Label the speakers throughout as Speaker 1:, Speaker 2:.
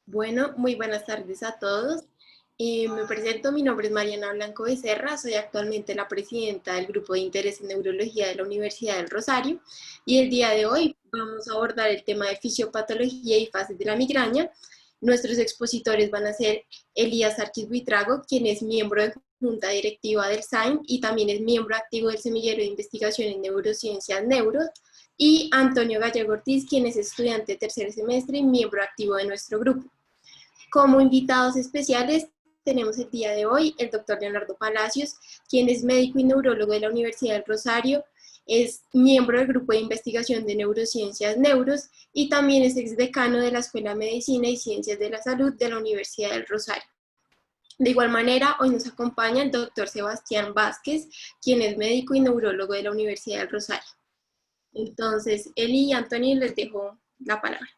Speaker 1: Bueno, muy buenas tardes a todos. Me presento, mi nombre es Mariana Blanco Becerra, soy actualmente la presidenta del Grupo de Interés en Neurología de la Universidad del Rosario y el día de hoy vamos a abordar el tema de fisiopatología y fases de la migraña. Nuestros expositores van a ser Elías Arquis Buitrago, quien es miembro de Junta Directiva del SAIN y también es miembro activo del Semillero de Investigación en Neurociencias Neuros, y Antonio Gallego Ortiz, quien es estudiante de tercer semestre y miembro activo de nuestro grupo. Como invitados especiales tenemos el día de hoy el doctor Leonardo Palacios, quien es médico y neurólogo de la Universidad del Rosario, es miembro del Grupo de Investigación de Neurociencias Neuros y también es exdecano de la Escuela de Medicina y Ciencias de la Salud de la Universidad del Rosario. De igual manera, hoy nos acompaña el doctor Sebastián Vázquez, quien es médico y neurólogo de la Universidad del Rosario. Entonces, Eli y Antonio, les dejo la palabra.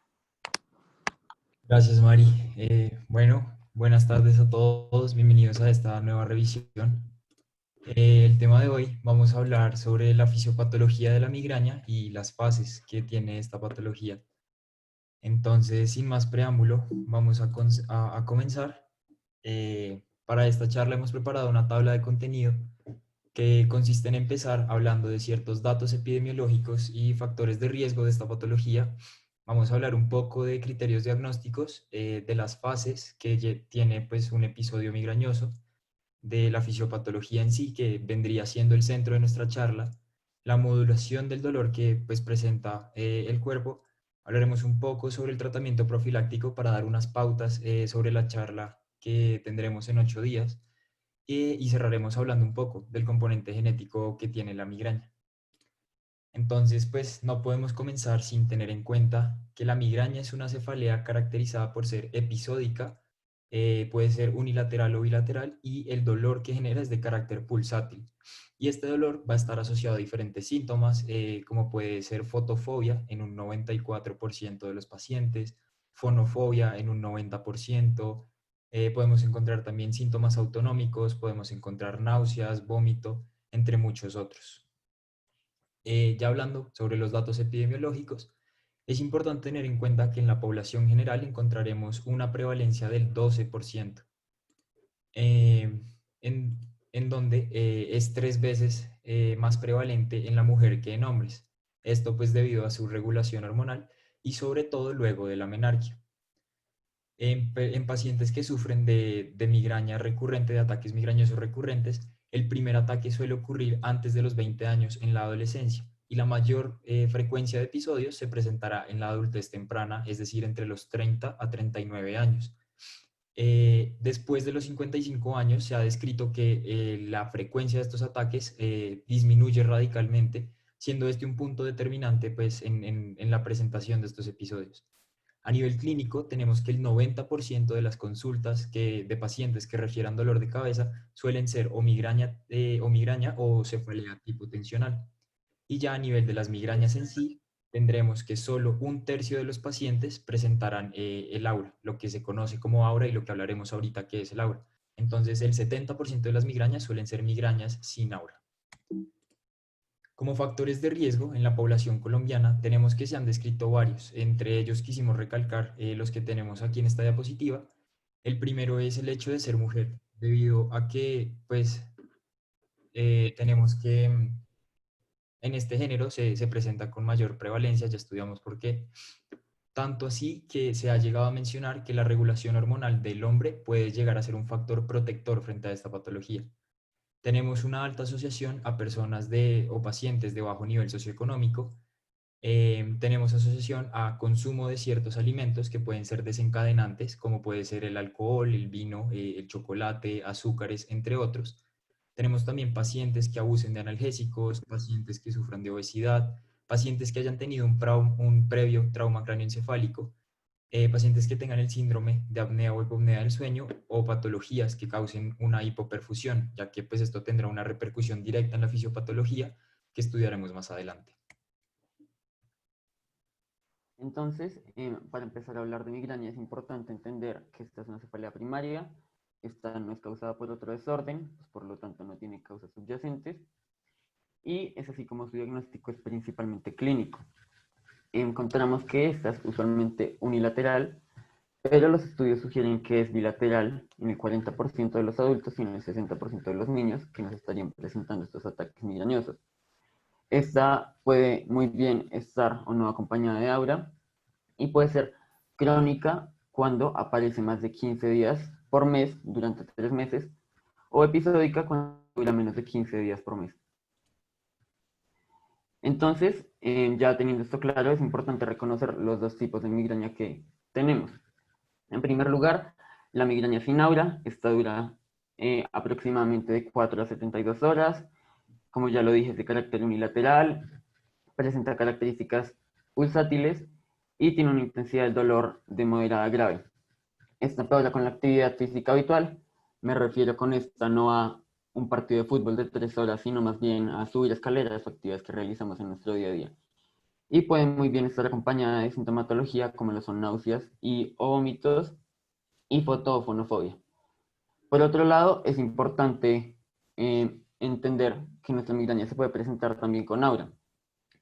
Speaker 2: Gracias, Mari. Buenas tardes a todos. Bienvenidos a esta nueva revisión. El tema de hoy vamos a hablar sobre la fisiopatología de la migraña y las fases que tiene esta patología. Entonces, sin más preámbulo, vamos a comenzar. Para esta charla hemos preparado una tabla de contenido que consiste en empezar hablando de ciertos datos epidemiológicos y factores de riesgo de esta patología. Vamos a hablar un poco de criterios diagnósticos, de las fases que tiene pues, un episodio migrañoso, de la fisiopatología en sí, que vendría siendo el centro de nuestra charla, la modulación del dolor que pues, presenta el cuerpo. Hablaremos un poco sobre el tratamiento profiláctico para dar unas pautas sobre la charla que tendremos en 8 días y cerraremos hablando un poco del componente genético que tiene la migraña. Entonces, pues no podemos comenzar sin tener en cuenta que la migraña es una cefalea caracterizada por ser episódica, puede ser unilateral o bilateral, y el dolor que genera es de carácter pulsátil. Y este dolor va a estar asociado a diferentes síntomas, como puede ser fotofobia en un 94% de los pacientes, fonofobia en un 90%, podemos encontrar también síntomas autonómicos, podemos encontrar náuseas, vómito, entre muchos otros. Ya hablando sobre los datos epidemiológicos, es importante tener en cuenta que en la población general encontraremos una prevalencia del 12%, eh, en, en donde es 3 veces más prevalente en la mujer que en hombres. Esto pues debido a su regulación hormonal y sobre todo luego de la menarquia. En pacientes que sufren de migraña recurrente, de ataques migrañosos recurrentes, el primer ataque suele ocurrir antes de los 20 años en la adolescencia y la mayor frecuencia de episodios se presentará en la adultez temprana, es decir, entre los 30 a 39 años. Después de los 55 años se ha descrito que la frecuencia de estos ataques disminuye radicalmente, siendo este un punto determinante pues, en la presentación de estos episodios. A nivel clínico, tenemos que el 90% de las consultas de pacientes que refieran dolor de cabeza suelen ser o migraña o cefalea tipo tensional. Y ya a nivel de las migrañas en sí, tendremos que solo 1/3 de los pacientes presentarán el aura, lo que se conoce como aura y lo que hablaremos ahorita que es el aura. Entonces, el 70% de las migrañas suelen ser migrañas sin aura. Como factores de riesgo en la población colombiana tenemos que se han descrito varios, entre ellos quisimos recalcar los que tenemos aquí en esta diapositiva. El primero es el hecho de ser mujer, debido a que pues tenemos que en este género se presenta con mayor prevalencia, ya estudiamos por qué, tanto así que se ha llegado a mencionar que la regulación hormonal del hombre puede llegar a ser un factor protector frente a esta patología. Tenemos una alta asociación a personas o pacientes de bajo nivel socioeconómico. Tenemos asociación a consumo de ciertos alimentos que pueden ser desencadenantes, como puede ser el alcohol, el vino, el chocolate, azúcares, entre otros. Tenemos también pacientes que abusen de analgésicos, pacientes que sufran de obesidad, pacientes que hayan tenido un previo trauma cráneoencefálico, pacientes que tengan el síndrome de apnea o hipopnea del sueño o patologías que causen una hipoperfusión, ya que pues esto tendrá una repercusión directa en la fisiopatología que estudiaremos más adelante.
Speaker 3: Entonces, para empezar a hablar de migraña es importante entender que esta es una cefalea primaria, esta no es causada por otro desorden, pues por lo tanto no tiene causas subyacentes, y es así como su diagnóstico es principalmente clínico. Encontramos que esta es usualmente unilateral, pero los estudios sugieren que es bilateral en el 40% de los adultos y en el 60% de los niños que nos estarían presentando estos ataques migrañosos. Esta puede muy bien estar o no acompañada de aura y puede ser crónica cuando aparece más de 15 días por mes durante 3 meses o episódica cuando dura menos de 15 días por mes. Entonces, ya teniendo esto claro, es importante reconocer los dos tipos de migraña que tenemos. En primer lugar, la migraña sin aura, esta dura aproximadamente de 4 a 72 horas. Como ya lo dije, es de carácter unilateral, presenta características pulsátiles y tiene una intensidad de dolor de moderada a grave. Esta empeora con la actividad física habitual. Me refiero con esta no a un partido de fútbol de 3 horas, sino más bien a subir escaleras o actividades que realizamos en nuestro día a día. Y puede muy bien estar acompañada de sintomatología como lo son náuseas y o vómitos y fotofonofobia. Por otro lado, es importante entender que nuestra migraña se puede presentar también con aura.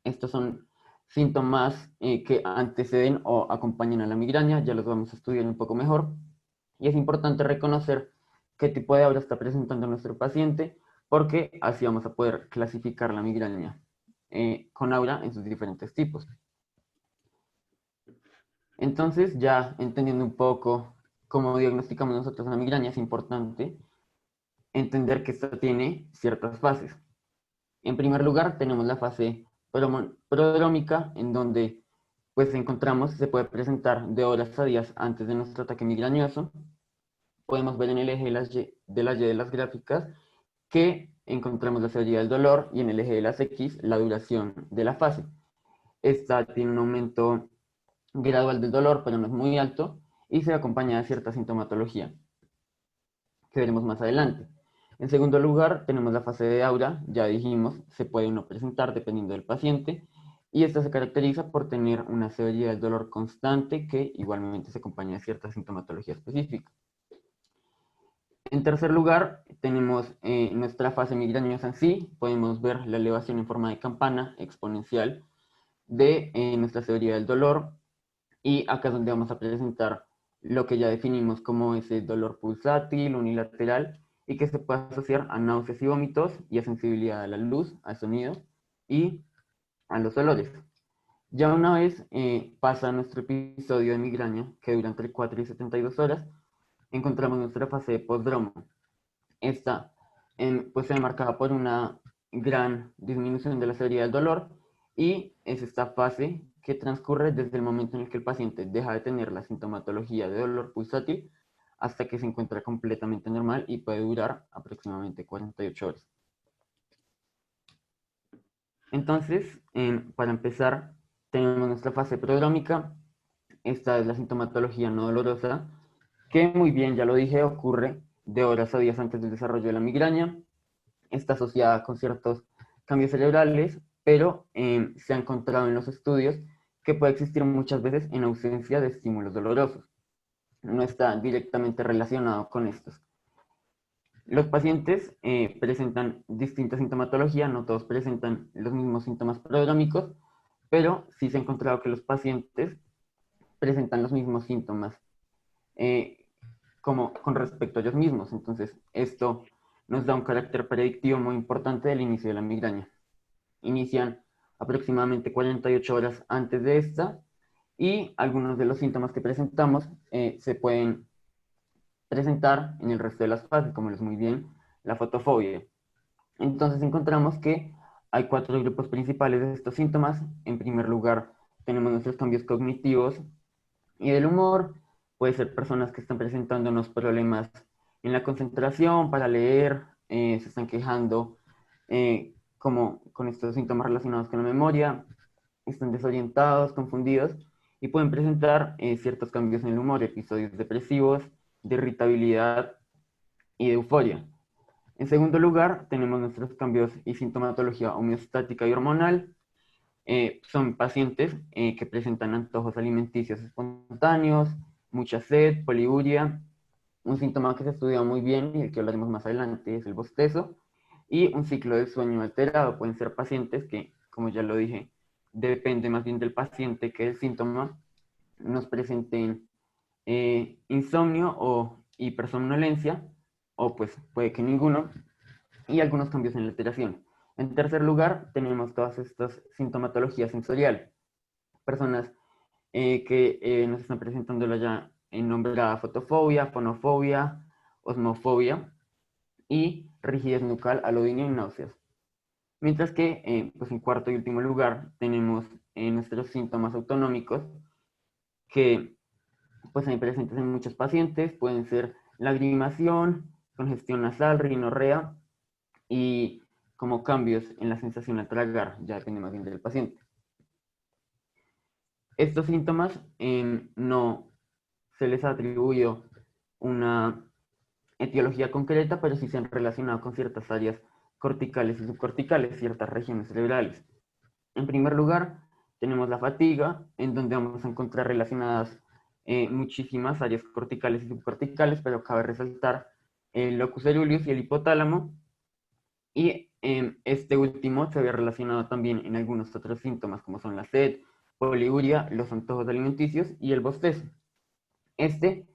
Speaker 3: Estos son síntomas que anteceden o acompañan a la migraña, ya los vamos a estudiar un poco mejor. Y es importante reconocer qué tipo de aura está presentando nuestro paciente, porque así vamos a poder clasificar la migraña con aura en sus diferentes tipos. Entonces, ya entendiendo un poco cómo diagnosticamos nosotros una migraña, es importante entender que esta tiene ciertas fases. En primer lugar, tenemos la fase prodrómica, en donde pues encontramos, se puede presentar de horas a días antes de nuestro ataque migrañoso. Podemos ver en el eje de las Y de las gráficas que encontramos la severidad del dolor y en el eje de las X la duración de la fase. Esta tiene un aumento gradual del dolor, pero no es muy alto, y se acompaña de cierta sintomatología, que veremos más adelante. En segundo lugar, tenemos la fase de aura, ya dijimos, se puede o no presentar dependiendo del paciente, y esta se caracteriza por tener una severidad del dolor constante que igualmente se acompaña de cierta sintomatología específica. En tercer lugar, tenemos nuestra fase migrañosa en sí, podemos ver la elevación en forma de campana exponencial de nuestra severidad del dolor, y acá es donde vamos a presentar lo que ya definimos como ese dolor pulsátil, unilateral, y que se puede asociar a náuseas y vómitos y a sensibilidad a la luz, al sonido y a los olores. Ya una vez pasa nuestro episodio de migraña, que dura entre 4 y 72 horas, encontramos nuestra fase de postdromo. Esta pues se marcada por una gran disminución de la severidad del dolor y es esta fase que transcurre desde el momento en el que el paciente deja de tener la sintomatología de dolor pulsátil hasta que se encuentra completamente normal y puede durar aproximadamente 48 horas. Entonces, para empezar, tenemos nuestra fase prodrómica. Esta es la sintomatología no dolorosa, que muy bien, ya lo dije, ocurre de horas a días antes del desarrollo de la migraña. Está asociada con ciertos cambios cerebrales, pero se ha encontrado en los estudios que puede existir muchas veces en ausencia de estímulos dolorosos. No está directamente relacionado con estos. Los pacientes presentan distinta sintomatología, no todos presentan los mismos síntomas prodrómicos, pero sí se ha encontrado que los pacientes presentan los mismos síntomas como con respecto a ellos mismos. Entonces, esto nos da un carácter predictivo muy importante del inicio de la migraña. Inician aproximadamente 48 horas antes de esta y algunos de los síntomas que presentamos se pueden presentar en el resto de las fases, como es muy bien la fotofobia. Entonces encontramos que hay 4 grupos principales de estos síntomas. En primer lugar, tenemos nuestros cambios cognitivos y del humor. Puede ser personas que están presentando unos problemas en la concentración para leer, se están quejando como con estos síntomas relacionados con la memoria, están desorientados, confundidos y pueden presentar ciertos cambios en el humor, episodios depresivos, de irritabilidad y de euforia. En segundo lugar, tenemos nuestros cambios y sintomatología homeostática y hormonal. Son pacientes que presentan antojos alimenticios espontáneos, mucha sed, poliuria. Un síntoma que se estudia muy bien y el que hablaremos más adelante es el bostezo. Y un ciclo de sueño alterado. Pueden ser pacientes que, como ya lo dije, depende más bien del paciente que del síntoma, nos presenten insomnio o hipersomnolencia, o pues puede que ninguno, y algunos cambios en la alteración. En tercer lugar, tenemos todas estas sintomatologías sensorial. Personas que nos están presentando ya en nombrada fotofobia, fonofobia, osmofobia y rigidez nucal, alodinia y náuseas. Mientras que, pues en cuarto y último lugar, tenemos nuestros síntomas autonómicos que pues hay presentes en muchos pacientes, pueden ser lagrimación, congestión nasal, rinorrea y como cambios en la sensación al tragar, ya depende más bien del paciente. Estos síntomas no se les atribuye una etiología concreta, pero sí se han relacionado con ciertas áreas corticales y subcorticales, ciertas regiones cerebrales. En primer lugar, tenemos la fatiga, en donde vamos a encontrar relacionadas muchísimas áreas corticales y subcorticales, pero cabe resaltar el locus coeruleus y el hipotálamo, y este último se ve relacionado también en algunos otros síntomas, como son la sed, poliuria, los antojos alimenticios y el bostezo. Este,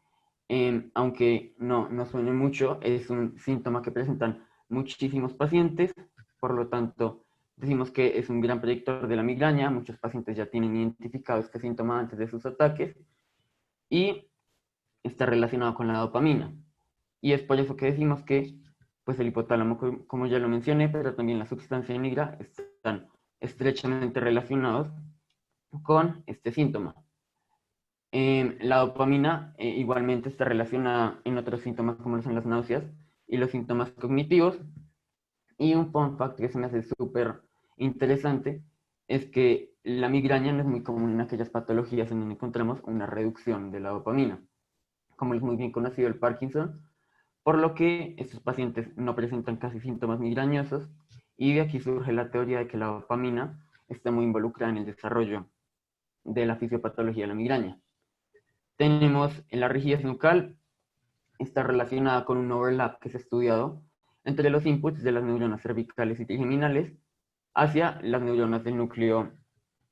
Speaker 3: aunque no suene mucho, es un síntoma que presentan muchísimos pacientes, por lo tanto, decimos que es un gran predictor de la migraña. Muchos pacientes ya tienen identificado este síntoma antes de sus ataques y está relacionado con la dopamina. Y es por eso que decimos que pues el hipotálamo, como ya lo mencioné, pero también la sustancia negra están estrechamente relacionados con este síntoma. La dopamina igualmente está relacionada en otros síntomas como son las náuseas y los síntomas cognitivos. Y un fun fact que se me hace súper interesante es que la migraña no es muy común en aquellas patologías en donde encontramos una reducción de la dopamina, como es muy bien conocido el Parkinson, por lo que estos pacientes no presentan casi síntomas migrañosos, y de aquí surge la teoría de que la dopamina está muy involucrada en el desarrollo de la fisiopatología de la migraña. Tenemos la rigidez nucal, está relacionada con un overlap que se ha estudiado entre los inputs de las neuronas cervicales y trigeminales hacia las neuronas del núcleo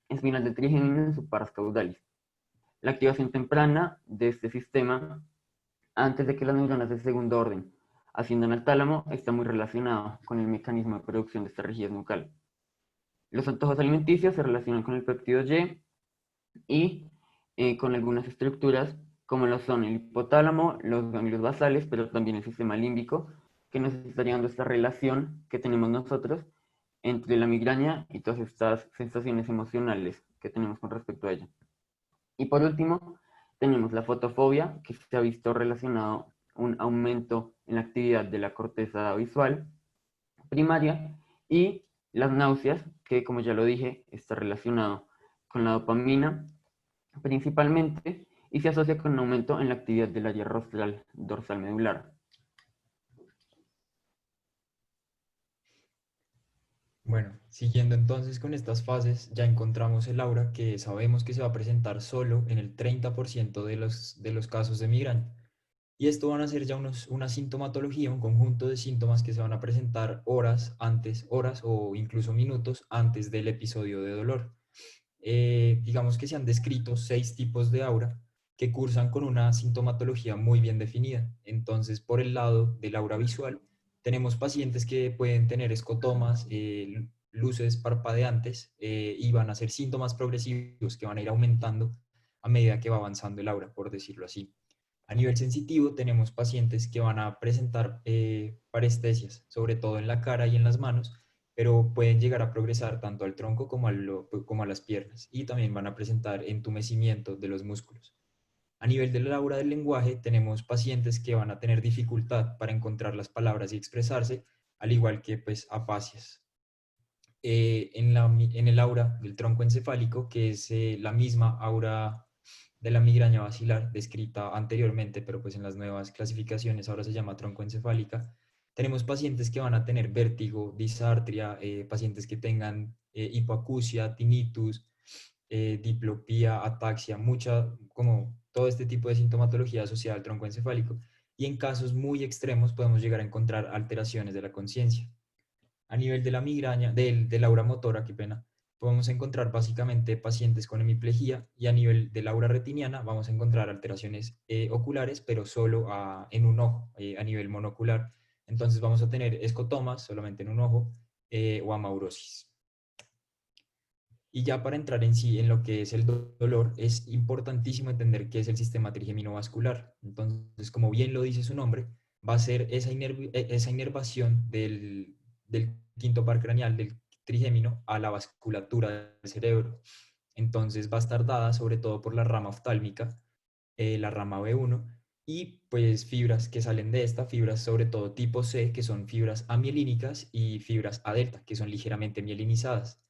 Speaker 3: espinal del trigemino en sus paras caudales. La activación temprana de este sistema, antes de que las neuronas de segundo orden asciendan al tálamo, está muy relacionado con el mecanismo de producción de esta rigidez nucal. Los antojos alimenticios se relacionan con el péptido Y y con algunas estructuras como lo son el hipotálamo, los ganglios basales, pero también el sistema límbico, que nos estaría dando esta relación que tenemos nosotros entre la migraña y todas estas sensaciones emocionales que tenemos con respecto a ella. Y por último, tenemos la fotofobia, que se ha visto relacionado un aumento en la actividad de la corteza visual primaria, y las náuseas, que como ya lo dije, está relacionado con la dopamina principalmente y se asocia con un aumento en la actividad del área rostral dorsal medular.
Speaker 2: Bueno, siguiendo entonces con estas fases, ya encontramos el aura que sabemos que se va a presentar solo en el 30% de los casos de migraña. Y esto van a ser ya una sintomatología, un conjunto de síntomas que se van a presentar horas antes, horas o incluso minutos antes del episodio de dolor. Digamos que se han descrito 6 tipos de aura que cursan con una sintomatología muy bien definida. Entonces, por el lado del aura visual, tenemos pacientes que pueden tener escotomas, luces parpadeantes, y van a ser síntomas progresivos que van a ir aumentando a medida que va avanzando el aura, por decirlo así. A nivel sensitivo, tenemos pacientes que van a presentar parestesias, sobre todo en la cara y en las manos, pero pueden llegar a progresar tanto al tronco como a las piernas, y también van a presentar entumecimiento de los músculos. A nivel del aura del lenguaje, tenemos pacientes que van a tener dificultad para encontrar las palabras y expresarse, al igual que pues afasias. En el aura del tronco encefálico, que es la misma aura de la migraña basilar descrita anteriormente, pero pues en las nuevas clasificaciones ahora se llama troncoencefálica, tenemos pacientes que van a tener vértigo, disartria, pacientes que tengan hipoacusia, tinnitus, diplopía, ataxia, como todo este tipo de sintomatología asociada al troncoencefálico, y en casos muy extremos podemos llegar a encontrar alteraciones de la conciencia. A nivel de la migraña, del aura motora, qué pena, podemos encontrar básicamente pacientes con hemiplegia y a nivel de la aura retiniana vamos a encontrar alteraciones oculares, pero solo en un ojo, a nivel monocular. Entonces vamos a tener escotomas solamente en un ojo o amaurosis. Y ya para entrar en sí en lo que es el dolor, es importantísimo entender qué es el sistema trigeminovascular. Entonces, como bien lo dice su nombre, va a ser esa inervación del quinto par craneal, del trigémino, a la vasculatura del cerebro. Entonces va a estar dada sobre todo por la rama oftálmica, la rama B1, y pues fibras que salen de esta, fibras sobre todo tipo C, que son fibras amielínicas, y fibras A delta, que son ligeramente mielinizadas.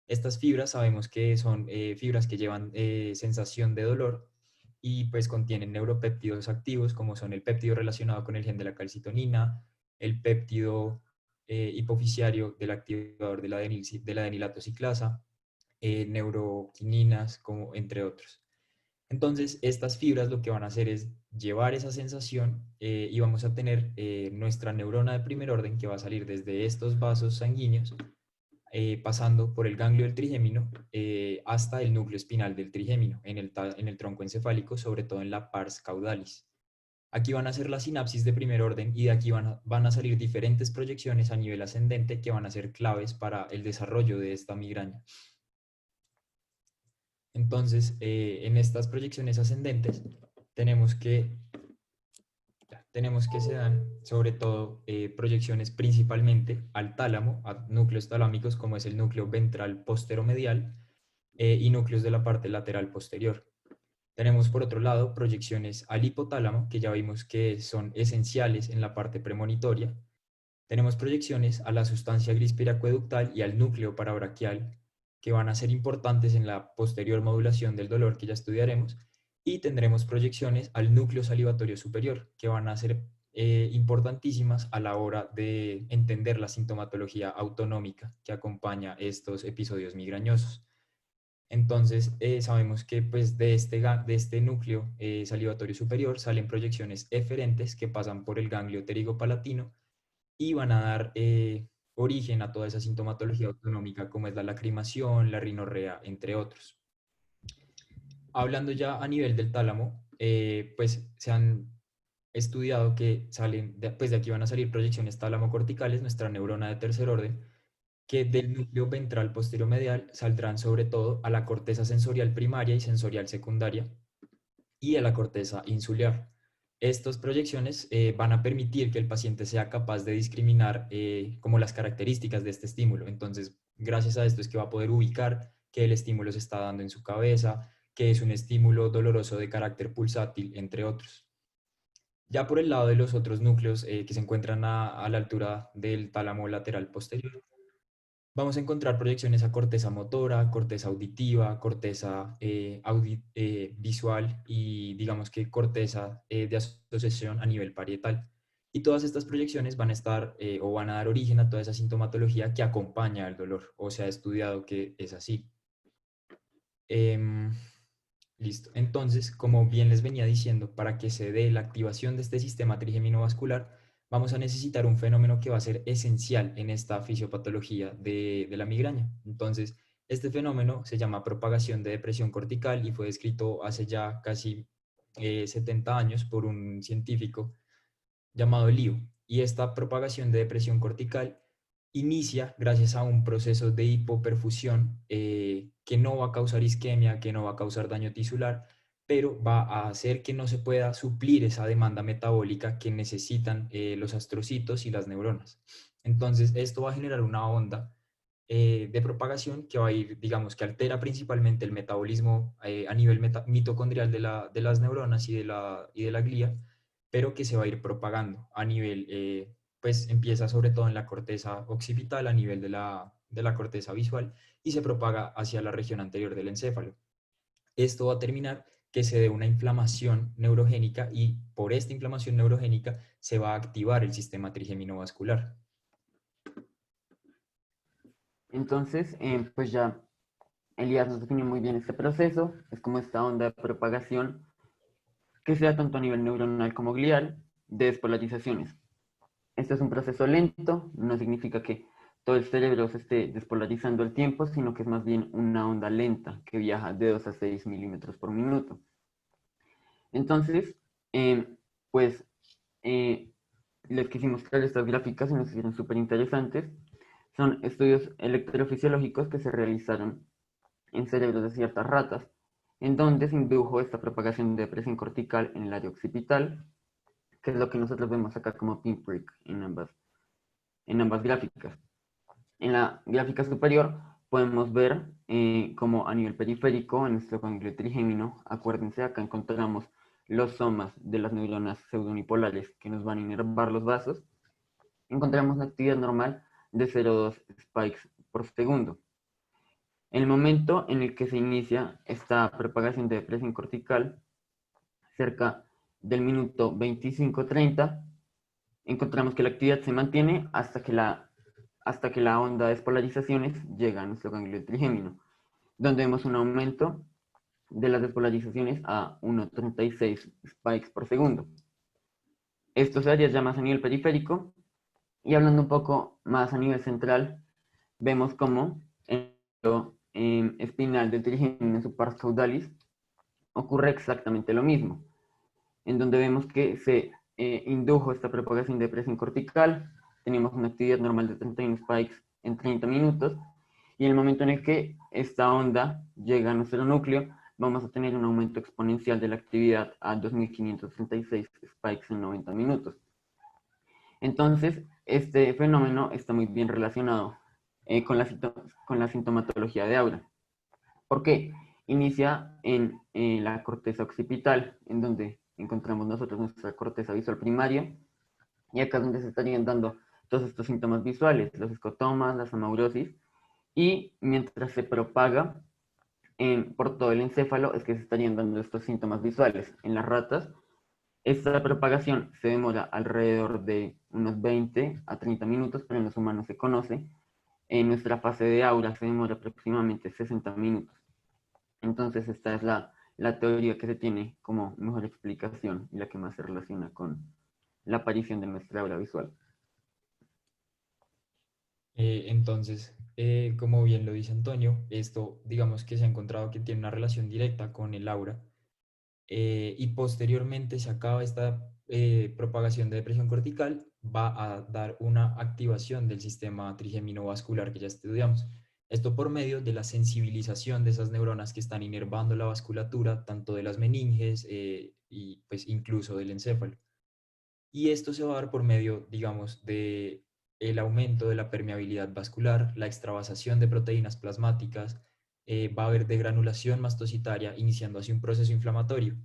Speaker 2: Estas fibras sabemos que son fibras que llevan sensación de dolor y pues contienen neuropéptidos activos como son el péptido relacionado con el gen de la calcitonina, el péptido hipofisiario del activador de la adenilato ciclasa, neuroquininas, como entre otros. Entonces, estas fibras lo que van a hacer es llevar esa sensación y vamos a tener nuestra neurona de primer orden que va a salir desde estos vasos sanguíneos pasando por el ganglio del trigémino hasta el núcleo espinal del trigémino, en el tronco encefálico, sobre todo en la pars caudalis. Aquí van a ser las sinapsis de primer orden y de aquí van a salir diferentes proyecciones a nivel ascendente que van a ser claves para el desarrollo de esta migraña. Entonces, en estas proyecciones ascendentes tenemos que se dan sobre todo proyecciones principalmente al tálamo, a núcleos talámicos como es el núcleo ventral posteromedial y núcleos de la parte lateral posterior. Tenemos por otro lado proyecciones al hipotálamo, que ya vimos que son esenciales en la parte premonitoria. Tenemos proyecciones a la sustancia gris periacueductal y al núcleo parabraquial, que van a ser importantes en la posterior modulación del dolor que ya estudiaremos, y tendremos proyecciones al núcleo salivatorio superior, que van a ser importantísimas a la hora de entender la sintomatología autonómica que acompaña estos episodios migrañosos. Entonces, sabemos que pues, de este núcleo salivatorio superior salen proyecciones eferentes que pasan por el ganglio pterigopalatino y van a dar origen a toda esa sintomatología autonómica como es la lacrimación, la rinorrea, entre otros. Hablando ya a nivel del tálamo, pues se han estudiado que pues de aquí van a salir proyecciones tálamo-corticales, nuestra neurona de tercer orden, que del núcleo ventral posterior medial saldrán sobre todo a la corteza sensorial primaria y sensorial secundaria y a la corteza insular. Estas proyecciones van a permitir que el paciente sea capaz de discriminar como las características de este estímulo. Entonces, gracias a esto es que va a poder ubicar que el estímulo se está dando en su cabeza, que es un estímulo doloroso de carácter pulsátil, entre otros. Ya por el lado de los otros núcleos que se encuentran a la altura del tálamo lateral posterior, vamos a encontrar proyecciones a corteza motora, corteza auditiva, corteza visual y digamos que corteza de asociación a nivel parietal. Y todas estas proyecciones van a estar o van a dar origen a toda esa sintomatología que acompaña al dolor, o se ha estudiado que es así. Listo. Entonces, como bien les venía diciendo, para que se dé la activación de este sistema trigeminovascular, vamos a necesitar un fenómeno que va a ser esencial en esta fisiopatología de la migraña. Entonces, este fenómeno se llama propagación de depresión cortical y fue descrito hace ya casi 70 años por un científico llamado Liu. Y esta propagación de depresión cortical inicia gracias a un proceso de hipoperfusión que no va a causar isquemia, que no va a causar daño tisular, pero va a hacer que no se pueda suplir esa demanda metabólica que necesitan los astrocitos y las neuronas. Entonces, esto va a generar una onda de propagación que va a ir, digamos, que altera principalmente el metabolismo a nivel mitocondrial de las neuronas y de la glía, pero que se va a ir propagando a nivel, pues empieza sobre todo en la corteza occipital, a nivel de la corteza visual, y se propaga hacia la región anterior del encéfalo. Esto va a terminar que se dé una inflamación neurogénica y por esta inflamación neurogénica se va a activar el sistema trigeminovascular.
Speaker 3: Entonces, pues ya Elías nos definió muy bien este proceso, es como esta onda de propagación que se da tanto a nivel neuronal como glial de despolarizaciones. Este es un proceso lento, no significa que todo el cerebro se esté despolarizando al tiempo, sino que es más bien una onda lenta que viaja de 2 a 6 milímetros por minuto. Entonces, pues les quisimos crear estas gráficas y nos hicieron súper interesantes. Son estudios electrofisiológicos que se realizaron en cerebros de ciertas ratas, en donde se indujo esta propagación de presión cortical en el área occipital, que es lo que nosotros vemos acá como pinprick en ambas gráficas. En la gráfica superior podemos ver como a nivel periférico, en nuestro ganglio trigémino, acuérdense, acá encontramos los somas de las neuronas pseudonipolares que nos van a inervar los vasos. Encontramos una actividad normal de 0,2 spikes por segundo. En el momento en el que se inicia esta propagación de presión cortical, cerca del minuto 25-30, encontramos que la actividad se mantiene hasta que la onda de despolarizaciones llega a nuestro ganglio trigémino, donde vemos un aumento de las despolarizaciones a 1,36 spikes por segundo. Esto se haría ya más a nivel periférico, y hablando un poco más a nivel central, vemos cómo en el espinal del trigémino en su pars caudalis ocurre exactamente lo mismo, en donde vemos que se indujo esta propagación de presión cortical, tenemos una actividad normal de 31 spikes en 30 minutos, y en el momento en el que esta onda llega a nuestro núcleo, vamos a tener un aumento exponencial de la actividad a 2536 spikes en 90 minutos. Entonces, este fenómeno está muy bien relacionado con la sintomatología de aura. ¿Por qué? Inicia en la corteza occipital, en donde encontramos nosotros nuestra corteza visual primaria, y acá es donde se estarían dando todos estos síntomas visuales, los escotomas, las amaurosis, y mientras se propaga por todo el encéfalo es que se estarían dando estos síntomas visuales. En las ratas, esta propagación se demora alrededor de unos 20 a 30 minutos, pero en los humanos se conoce. En nuestra fase de aura se demora aproximadamente 60 minutos. Entonces esta es la teoría que se tiene como mejor explicación y la que más se relaciona con la aparición de nuestra aura visual.
Speaker 2: Entonces, como bien lo dice Antonio, esto digamos que se ha encontrado que tiene una relación directa con el aura, y posteriormente se acaba esta propagación de depresión cortical, va a dar una activación del sistema trigeminovascular que ya estudiamos. Esto por medio de la sensibilización de esas neuronas que están inervando la vasculatura, tanto de las meninges y pues incluso del encéfalo. Y esto se va a dar por medio, digamos, de el aumento de la permeabilidad vascular, la extravasación de proteínas plasmáticas, va a haber degranulación mastocitaria, iniciando así un proceso inflamatorio.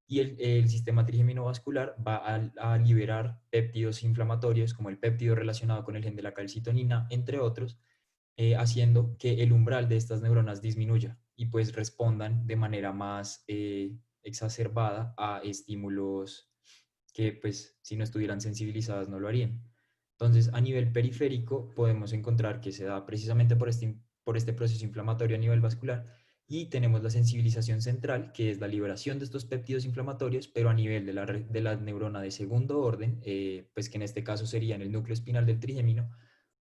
Speaker 2: Y el sistema trigeminovascular va a liberar péptidos inflamatorios, como el péptido relacionado con el gen de la calcitonina, entre otros, haciendo que el umbral de estas neuronas disminuya y pues respondan de manera más exacerbada a estímulos que pues si no estuvieran sensibilizadas no lo harían. Entonces, a nivel periférico podemos encontrar que se da precisamente por este proceso inflamatorio a nivel vascular, y tenemos la sensibilización central, que es la liberación de estos péptidos inflamatorios, pero a nivel de la neurona de segundo orden, pues que en este caso sería en el núcleo espinal del trigémino,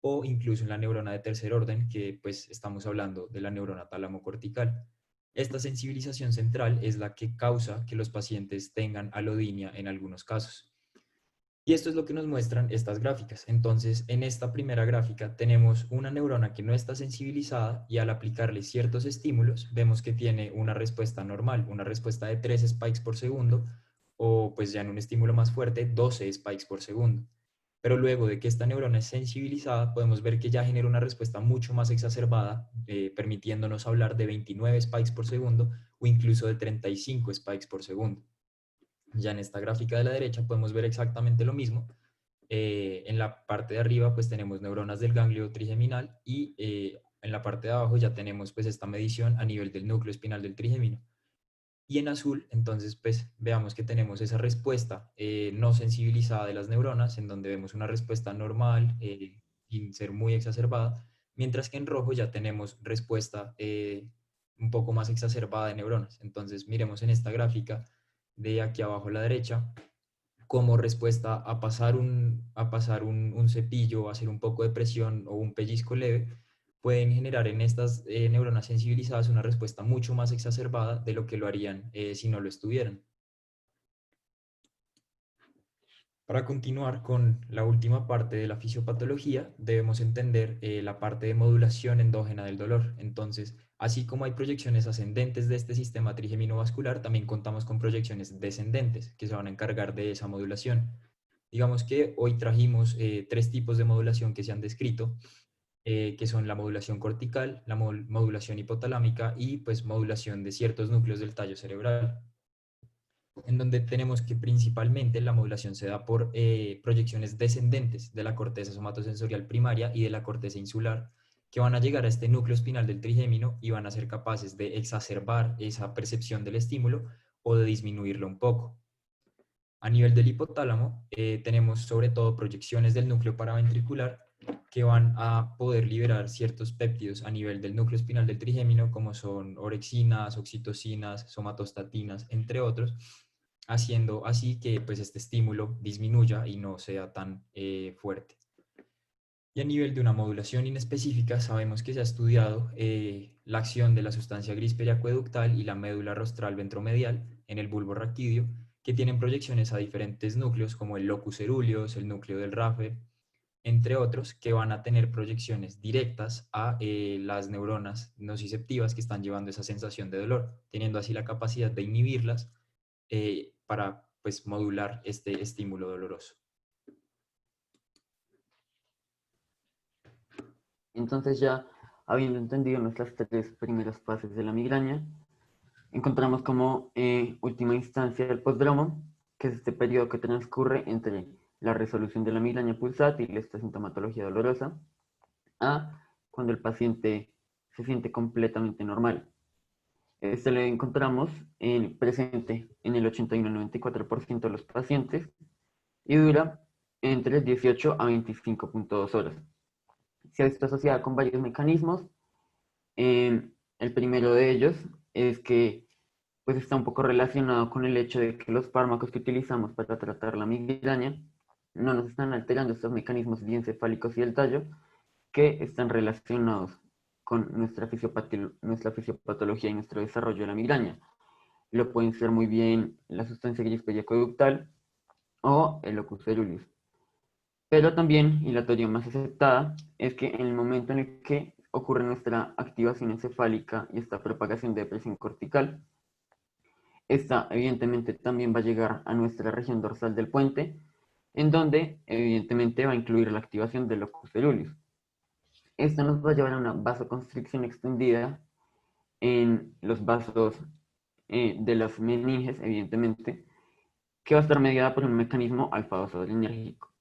Speaker 2: o incluso en la neurona de tercer orden, que pues estamos hablando de la neurona tálamo-cortical. Esta sensibilización central es la que causa que los pacientes tengan alodinia en algunos casos. Y esto es lo que nos muestran estas gráficas. Entonces, en esta primera gráfica tenemos una neurona que no está sensibilizada, y al aplicarle ciertos estímulos vemos que tiene una respuesta normal, una respuesta de 3 spikes por segundo, o pues ya en un estímulo más fuerte, 12 spikes por segundo. Pero luego de que esta neurona es sensibilizada, podemos ver que ya genera una respuesta mucho más exacerbada, permitiéndonos hablar de 29 spikes por segundo o incluso de 35 spikes por segundo. Ya en esta gráfica de la derecha podemos ver exactamente lo mismo. En la parte de arriba pues tenemos neuronas del ganglio trigeminal, y en la parte de abajo ya tenemos pues esta medición a nivel del núcleo espinal del trigémino. Y en azul, entonces, pues veamos que tenemos esa respuesta no sensibilizada de las neuronas, en donde vemos una respuesta normal, sin ser muy exacerbada, mientras que en rojo ya tenemos respuesta un poco más exacerbada de neuronas. Entonces, miremos en esta gráfica de aquí abajo a la derecha, como respuesta a pasar un cepillo, hacer un poco de presión o un pellizco leve, pueden generar en estas neuronas sensibilizadas una respuesta mucho más exacerbada de lo que lo harían si no lo estuvieran. Para continuar con la última parte de la fisiopatología, debemos entender la parte de modulación endógena del dolor. Entonces, así como hay proyecciones ascendentes de este sistema trigeminovascular, también contamos con proyecciones descendentes que se van a encargar de esa modulación. Digamos que hoy trajimos tres tipos de modulación que se han descrito, que son la modulación cortical, la modulación hipotalámica y pues modulación de ciertos núcleos del tallo cerebral, en donde tenemos que principalmente la modulación se da por proyecciones descendentes de la corteza somatosensorial primaria y de la corteza insular, que van a llegar a este núcleo espinal del trigémino y van a ser capaces de exacerbar esa percepción del estímulo o de disminuirlo un poco. A nivel del hipotálamo, tenemos sobre todo proyecciones del núcleo paraventricular que van a poder liberar ciertos péptidos a nivel del núcleo espinal del trigémino, como son orexinas, oxitocinas, somatostatinas, entre otros, haciendo así que pues, este estímulo disminuya y no sea tan fuerte. Y a nivel de una modulación inespecífica, sabemos que se ha estudiado la acción de la sustancia gris periacueductal y la médula rostral ventromedial en el bulbo raquídeo, que tienen proyecciones a diferentes núcleos como el locus coeruleus, el núcleo del Rafe, entre otros, que van a tener proyecciones directas a las neuronas nociceptivas que están llevando esa sensación de dolor, teniendo así la capacidad de inhibirlas para pues, modular este estímulo doloroso.
Speaker 3: Entonces ya habiendo entendido nuestras tres primeras fases de la migraña, encontramos como última instancia el postdromo, que es este periodo que transcurre entre la resolución de la migraña pulsátil, esta sintomatología dolorosa, a cuando el paciente se siente completamente normal. Este lo encontramos presente en el 81 al 94% de los pacientes y dura entre 18 a 25.2 horas. Se ha visto asociada con varios mecanismos. El primero de ellos es que pues está un poco relacionado con el hecho de que los fármacos que utilizamos para tratar la migraña no nos están alterando estos mecanismos diencefálicos y del tallo que están relacionados con nuestra fisiopatología y nuestro desarrollo de la migraña. Lo pueden ser muy bien la sustancia gris periacueductal o el locus coeruleus. Pero también, y la teoría más aceptada, es que en el momento en el que ocurre nuestra activación encefálica y esta propagación de depresión cortical, esta evidentemente también va a llegar a nuestra región dorsal del puente, en donde evidentemente va a incluir la activación del locus coeruleus. Esto nos va a llevar a una vasoconstricción extendida en los vasos de las meninges, evidentemente, que va a estar mediada por un mecanismo alfa-vasoadenérgico.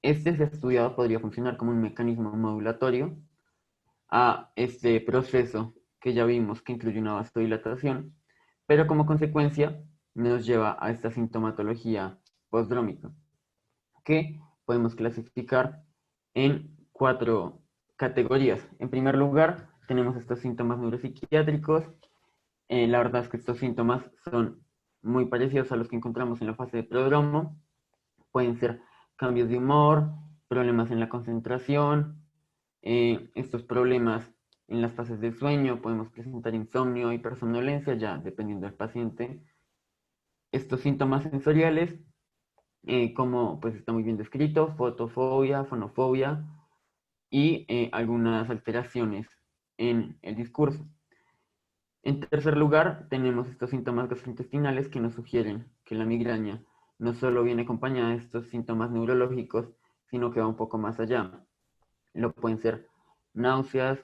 Speaker 3: Este, si estudiado, podría funcionar como un mecanismo modulatorio a este proceso que ya vimos que incluye una vasodilatación, pero como consecuencia nos lleva a esta sintomatología postdrómica, que podemos clasificar en 4 categorías. En primer lugar, tenemos estos síntomas neuropsiquiátricos. La verdad es que estos síntomas son muy parecidos a los que encontramos en la fase de prodromo. Pueden ser cambios de humor, problemas en la concentración, estos problemas en las fases del sueño, podemos presentar insomnio, hipersomnolencia, ya dependiendo del paciente. Estos síntomas sensoriales, como pues está muy bien descrito, fotofobia, fonofobia y algunas alteraciones en el discurso. En tercer lugar, tenemos estos síntomas gastrointestinales que nos sugieren que la migraña no solo viene acompañada de estos síntomas neurológicos, sino que va un poco más allá. Lo pueden ser náuseas,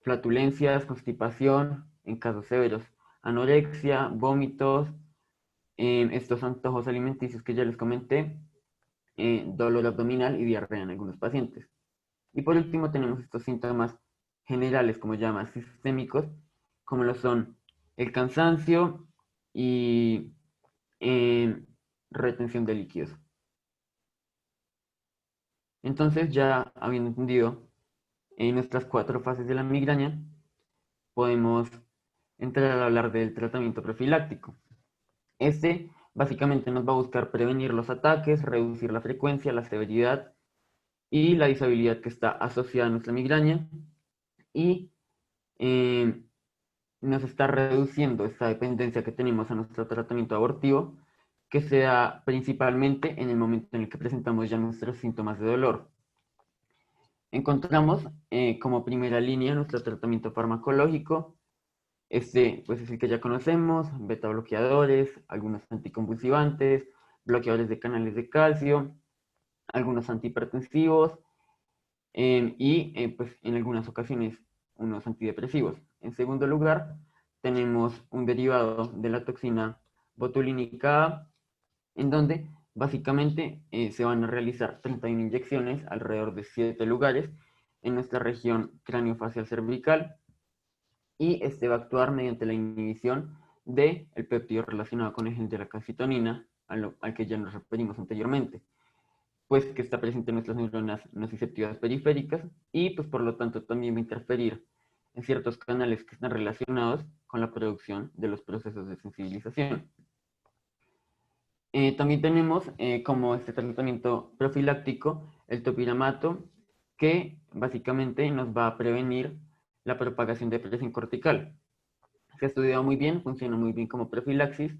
Speaker 3: flatulencias, constipación, en casos severos, anorexia, vómitos, estos antojos alimenticios que ya les comenté, dolor abdominal y diarrea en algunos pacientes. Y por último tenemos estos síntomas generales, como llamas sistémicos, como lo son el cansancio y retención de líquidos. Entonces, ya habiendo entendido en nuestras 4 fases de la migraña, podemos entrar a hablar del tratamiento profiláctico. Este Básicamente nos va a buscar prevenir los ataques, reducir la frecuencia, la severidad y la disabilidad que está asociada a nuestra migraña, y eh, nos está reduciendo esta dependencia que tenemos a nuestro tratamiento abortivo, que se da principalmente en el momento en el que presentamos ya nuestros síntomas de dolor. Encontramos como primera línea nuestro tratamiento farmacológico. Este pues es el que ya conocemos: beta bloqueadores, algunos anticonvulsivantes, bloqueadores de canales de calcio, algunos antihipertensivos, y pues en algunas ocasiones unos antidepresivos. En segundo lugar, tenemos un derivado de la toxina botulínica A, en donde básicamente se van a realizar 31 inyecciones alrededor de 7 lugares en nuestra región craneofacial cervical, y este va a actuar mediante la inhibición del péptido relacionado con el gen de la calcitonina, al que ya nos referimos anteriormente, pues que está presente en nuestras neuronas nociceptivas periféricas, y pues por lo tanto también va a interferir en ciertos canales que están relacionados con la producción de los procesos de sensibilización. También tenemos como este tratamiento profiláctico el topiramato, que básicamente nos va a prevenir la propagación de presión cortical. Se ha estudiado muy bien, funciona muy bien como profilaxis,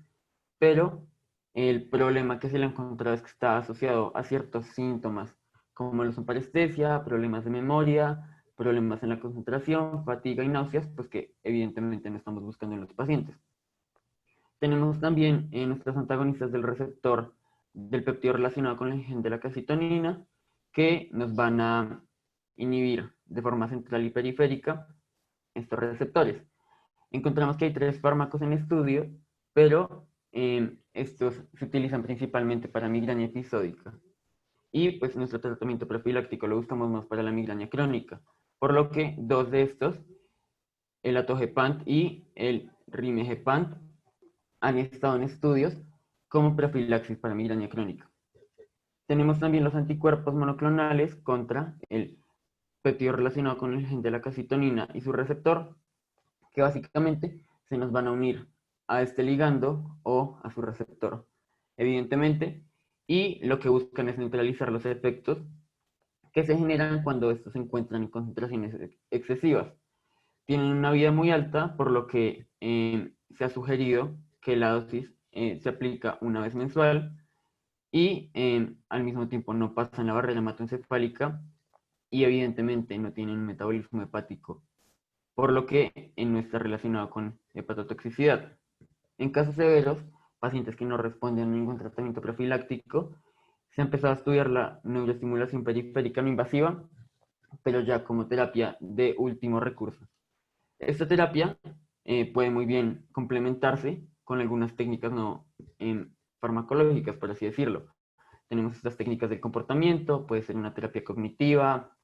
Speaker 3: pero el problema que se le ha encontrado es que está asociado a ciertos síntomas, como los son parestesia, problemas de memoria, problemas en la concentración, fatiga y náuseas, pues que evidentemente no estamos buscando en los pacientes. Tenemos también nuestros antagonistas del receptor del péptido relacionado con el gen de la calcitonina, que nos van a inhibir de forma central y periférica estos receptores. Encontramos que hay 3 fármacos en estudio, pero estos se utilizan principalmente para migraña episódica. Y pues nuestro tratamiento profiláctico lo buscamos más para la migraña crónica, por lo que 2 de estos, el atogepant y el rimegepant, han estado en estudios como profilaxis para migraña crónica. Tenemos también los anticuerpos monoclonales contra el péptido relacionado con el gen de la calcitonina y su receptor, que básicamente se nos van a unir a este ligando o a su receptor, evidentemente, y lo que buscan es neutralizar los efectos que se generan cuando estos se encuentran en concentraciones excesivas. Tienen una vida muy alta, por lo que se ha sugerido que la dosis se aplica una vez mensual, y al mismo tiempo no pasan la barrera hematoencefálica y evidentemente no tienen un metabolismo hepático, por lo que no está relacionado con hepatotoxicidad. En casos severos, pacientes que no responden a ningún tratamiento profiláctico, se ha empezado a estudiar la neuroestimulación periférica no invasiva, pero ya como terapia de último recurso. Esta terapia puede muy bien complementarse con algunas técnicas no farmacológicas, por así decirlo. Tenemos estas técnicas del comportamiento, puede ser una terapia cognitiva,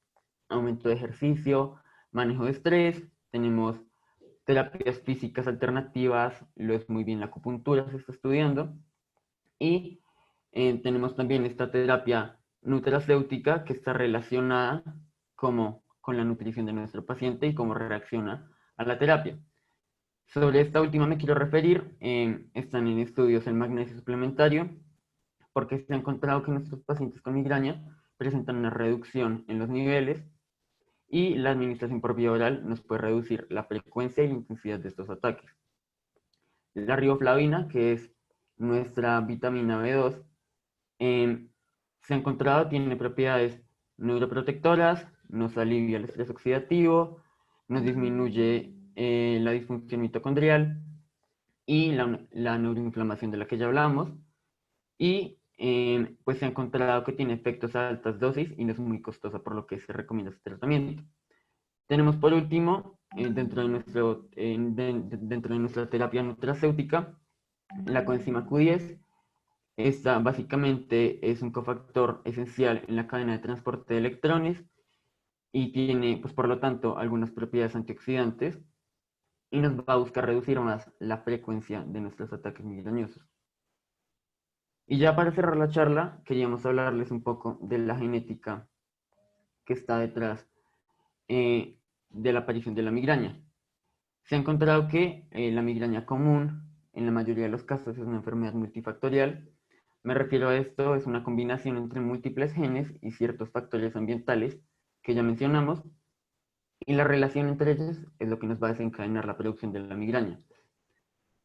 Speaker 3: aumento de ejercicio, manejo de estrés. Tenemos terapias físicas alternativas, lo es muy bien la acupuntura, se está estudiando. Y tenemos también esta terapia nutracéutica, que está relacionada como con la nutrición de nuestro paciente y cómo reacciona a la terapia. Sobre esta última me quiero referir. Están en estudios el magnesio suplementario, porque se ha encontrado que nuestros pacientes con migraña presentan una reducción en los niveles, y la administración por vía oral nos puede reducir la frecuencia y la intensidad de estos ataques. La riboflavina, que es nuestra vitamina B2, se ha encontrado, tiene propiedades neuroprotectoras, nos alivia el estrés oxidativo, nos disminuye la disfunción mitocondrial y la neuroinflamación de la que ya hablamos, y pues se ha encontrado que tiene efectos a altas dosis y no es muy costosa, por lo que se recomienda este tratamiento. Tenemos por último, dentro de nuestra terapia nutracéutica, la coenzima Q10. Esta básicamente es un cofactor esencial en la cadena de transporte de electrones y tiene, pues por lo tanto, algunas propiedades antioxidantes, y nos va a buscar reducir más la frecuencia de nuestros ataques migrañosos. Y ya para cerrar la charla, queríamos hablarles un poco de la genética que está detrás de la aparición de la migraña. Se ha encontrado que la migraña común en la mayoría de los casos es una enfermedad multifactorial. Me refiero a esto, es una combinación entre múltiples genes y ciertos factores ambientales que ya mencionamos, y la relación entre ellos es lo que nos va a desencadenar la producción de la migraña.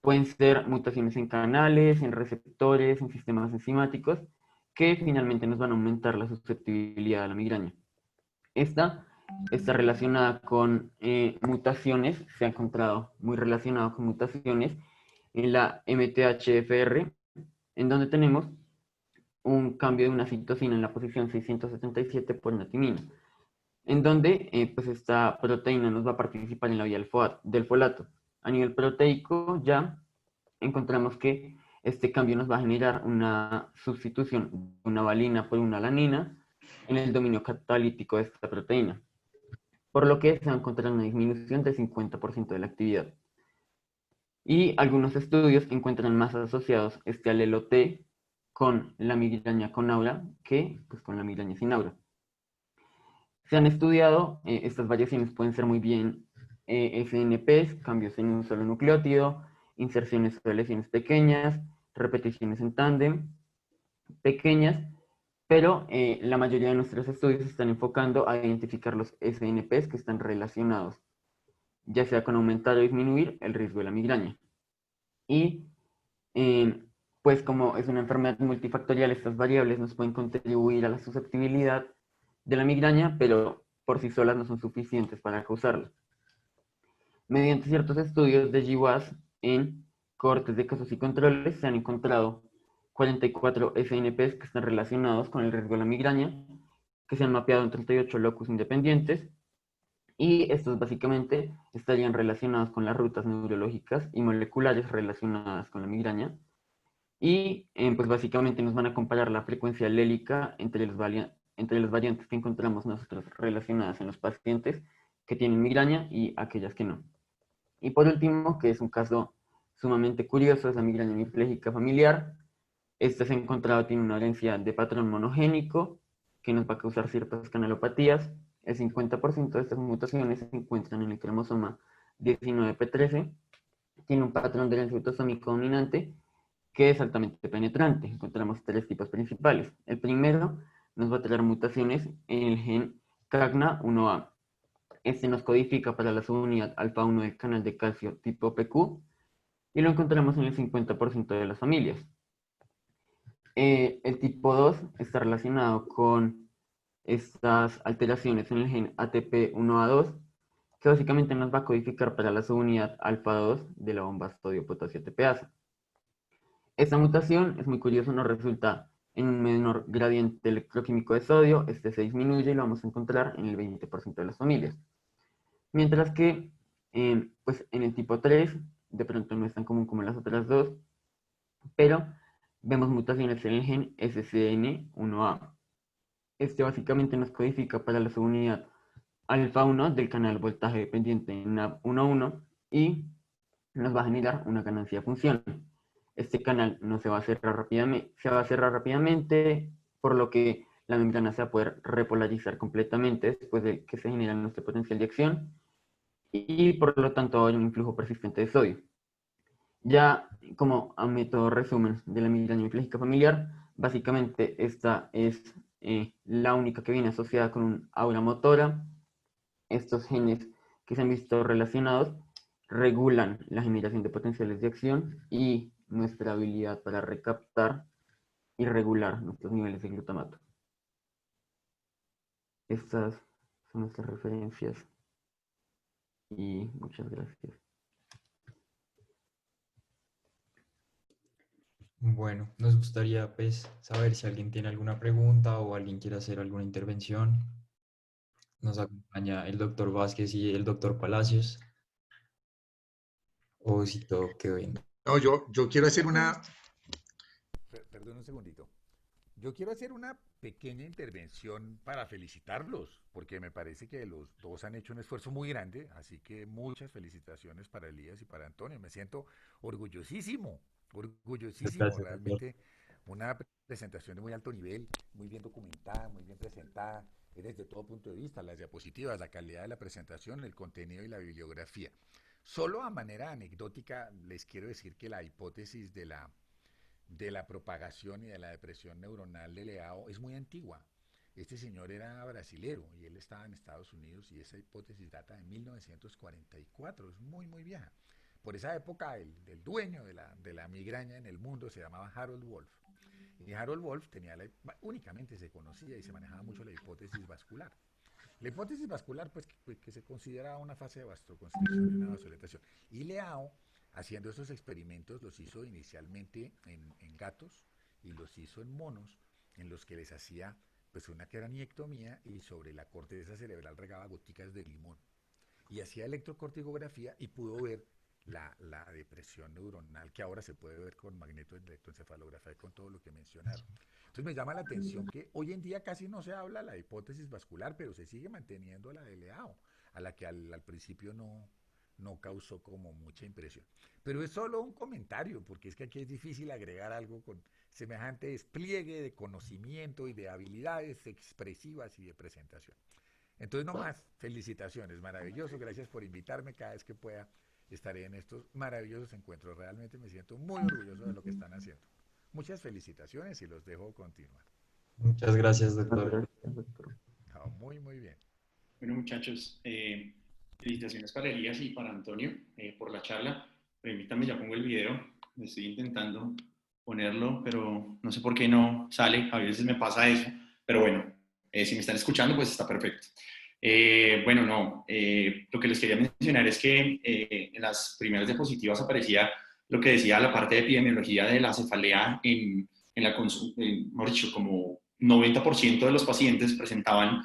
Speaker 3: Pueden ser mutaciones en canales, en receptores, en sistemas enzimáticos, que finalmente nos van a aumentar la susceptibilidad a la migraña. Esta está relacionada con mutaciones, se ha encontrado muy relacionado con mutaciones en la MTHFR, en donde tenemos un cambio de una citosina en la posición 677 por una timina, en donde pues esta proteína nos va a participar en la vía del folato. A nivel proteico ya encontramos que este cambio nos va a generar una sustitución de una valina por una alanina en el dominio catalítico de esta proteína, por lo que se va a encontrar una disminución del 50% de la actividad. Y algunos estudios encuentran más asociados este alelo T con la migraña con aura que pues, con la migraña sin aura. Se han estudiado, estas variaciones pueden ser muy bien SNPs, cambios en un solo nucleótido, inserciones o lesiones pequeñas, repeticiones en tándem, pequeñas, pero la mayoría de nuestros estudios se están enfocando a identificar los SNPs que están relacionados, ya sea con aumentar o disminuir el riesgo de la migraña. Y pues como es una enfermedad multifactorial, estas variables nos pueden contribuir a la susceptibilidad de la migraña, pero por sí solas no son suficientes para causarla. Mediante ciertos estudios de GWAS en cohortes de casos y controles se han encontrado 44 SNPs que están relacionados con el riesgo de la migraña, que se han mapeado en 38 locus independientes, y estos básicamente estarían relacionados con las rutas neurológicas y moleculares relacionadas con la migraña, y pues básicamente nos van a comparar la frecuencia alélica entre las variantes que encontramos nosotros relacionadas en los pacientes que tienen migraña y aquellas que no. Y por último, que es un caso sumamente curioso, es la migraña hemipléjica familiar. Esta se ha encontrado tiene una herencia de patrón monogénico que nos va a causar ciertas canalopatías. El 50% de estas mutaciones se encuentran en el cromosoma 19p13. Tiene un patrón de herencia autosómico dominante que es altamente penetrante. Encontramos tres tipos principales. El primero nos va a traer mutaciones en el gen CAGNA1A. Este nos codifica para la subunidad alfa-1 del canal de calcio tipo PQ y lo encontramos en el 50% de las familias. El tipo 2 está relacionado con estas alteraciones en el gen ATP1A2, que básicamente nos va a codificar para la subunidad alfa-2 de la bomba sodio-potasio ATPasa. Esta mutación es muy curiosa, nos resulta en un menor gradiente electroquímico de sodio, este se disminuye y lo vamos a encontrar en el 20% de las familias. Mientras que pues en el tipo 3, de pronto no es tan común como las otras dos, pero vemos mutaciones en el gen SCN1A. Este básicamente nos codifica para la subunidad alfa-1 del canal voltaje dependiente NaV1,1 y nos va a generar una ganancia de función. Este canal no se va a cerrar rápidamente, se va a cerrar rápidamente, por lo que la membrana se va a poder repolarizar completamente después de que se genera nuestro potencial de acción y por lo tanto hay un influjo persistente de sodio. Ya como a método resumen de la migraña hemipléjica familiar, básicamente esta es la única que viene asociada con un aura motora. Estos genes que se han visto relacionados regulan la generación de potenciales de acción y nuestra habilidad para recaptar y regular nuestros niveles de glutamato. Estas son nuestras referencias y muchas gracias.
Speaker 2: Bueno, nos gustaría pues saber si alguien tiene alguna pregunta o alguien quiere hacer alguna intervención. Nos acompaña el doctor Vázquez y el doctor Palacios. O si todo quedó bien.
Speaker 4: No, yo quiero hacer una, perdón un segundito. Yo quiero hacer una pequeña intervención para felicitarlos, porque me parece que los dos han hecho un esfuerzo muy grande, así que muchas felicitaciones para Elías y para Antonio. Me siento orgullosísimo, orgullosísimo,
Speaker 2: Gracias, doctor.
Speaker 4: realmente una presentación de muy alto nivel, muy bien documentada, muy bien presentada, desde todo punto de vista, las diapositivas, la calidad de la presentación, el contenido y la bibliografía. Solo a manera anecdótica les quiero decir que la hipótesis de la propagación y de la depresión neuronal de Leao es muy antigua. Este señor era brasilero y él estaba en Estados Unidos y esa hipótesis data de 1944, es muy, muy vieja. Por esa época el dueño de la migraña en el mundo se llamaba Harold Wolff. Y Harold Wolff únicamente se conocía y se manejaba mucho la hipótesis vascular. La hipótesis vascular, pues, que se consideraba una fase de vasoconstricción y una vasodilatación. Y Leao, haciendo esos experimentos, los hizo inicialmente en gatos y los hizo en monos, en los que les hacía pues una craniectomía y sobre la corteza cerebral regaba goticas de limón. Y hacía electrocorticografía y pudo ver la depresión neuronal, que ahora se puede ver con magnetoelectroencefalografía y con todo lo que mencionaron. Entonces me llama la atención que hoy en día casi no se habla de la hipótesis vascular, pero se sigue manteniendo la de Leao, a la que al principio no causó como mucha impresión. Pero es solo un comentario, porque es que aquí es difícil agregar algo con semejante despliegue de conocimiento y de habilidades expresivas y de presentación. Entonces, no más, felicitaciones, maravilloso, gracias por invitarme. Cada vez que pueda estaré en estos maravillosos encuentros. Realmente me siento muy orgulloso de lo que están haciendo. Muchas felicitaciones y los dejo continuar.
Speaker 2: Muchas gracias, doctor.
Speaker 4: No, muy, muy bien.
Speaker 5: Bueno, muchachos, felicitaciones para Elías y para Antonio por la charla. Permítanme, ya pongo el video. Estoy intentando ponerlo, pero no sé por qué no sale. A veces me pasa eso. Pero bueno, si me están escuchando, pues está perfecto. Lo que les quería mencionar es que en las primeras diapositivas aparecía lo que decía la parte de epidemiología de la cefalea mejor dicho, como 90% de los pacientes presentaban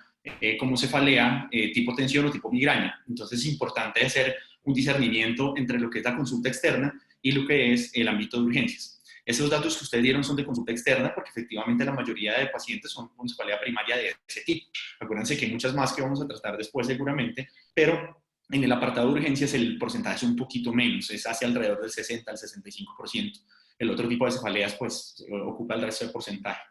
Speaker 5: como cefalea tipo tensión o tipo migraña. Entonces es importante hacer un discernimiento entre lo que es la consulta externa y lo que es el ámbito de urgencias. Esos datos que ustedes dieron son de consulta externa porque efectivamente la mayoría de pacientes son con cefalea primaria de ese tipo. Acuérdense que hay muchas más que vamos a tratar después seguramente, pero en el apartado de urgencias el porcentaje es un poquito menos, es hacia alrededor del 60 al 65%. El otro tipo de cefaleas pues ocupa el resto del porcentaje.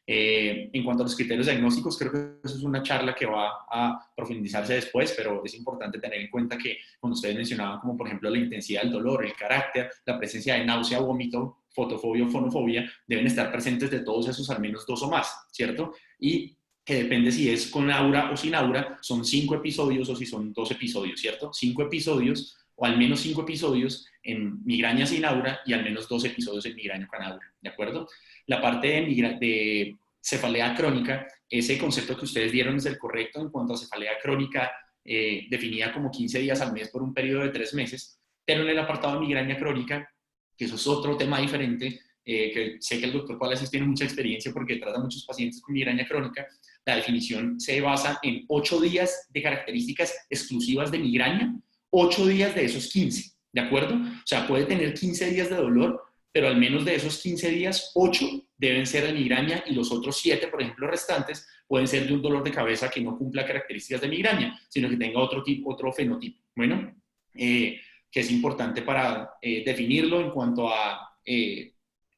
Speaker 5: En cuanto a los criterios diagnósticos, creo que eso es una charla que va a profundizarse después, pero es importante tener en cuenta que cuando ustedes mencionaban como por ejemplo la intensidad del dolor, el carácter, la presencia de náusea, vómito, fotofobia o fonofobia, deben estar presentes de todos esos al menos 2 o más, ¿cierto? Y que depende si es con aura o sin aura, son 5 episodios o si son 2 episodios, ¿cierto? 5 episodios o al menos 5 episodios en migraña sin aura y al menos 2 episodios en migraña con aura, ¿de acuerdo? La parte de cefalea crónica, ese concepto que ustedes dieron es el correcto en cuanto a cefalea crónica definida como 15 días al mes por un periodo de 3 meses, pero en el apartado de migraña crónica, que eso es otro tema diferente, que sé que el doctor Palacios tiene mucha experiencia porque trata a muchos pacientes con migraña crónica, la definición se basa en 8 días de características exclusivas de migraña, 8 días de esos 15, ¿de acuerdo? O sea, puede tener 15 días de dolor, pero al menos de esos 15 días, 8 deben ser de migraña y los otros 7, por ejemplo, restantes, pueden ser de un dolor de cabeza que no cumpla características de migraña, sino que tenga otro fenotipo. Bueno, que es importante para definirlo en cuanto a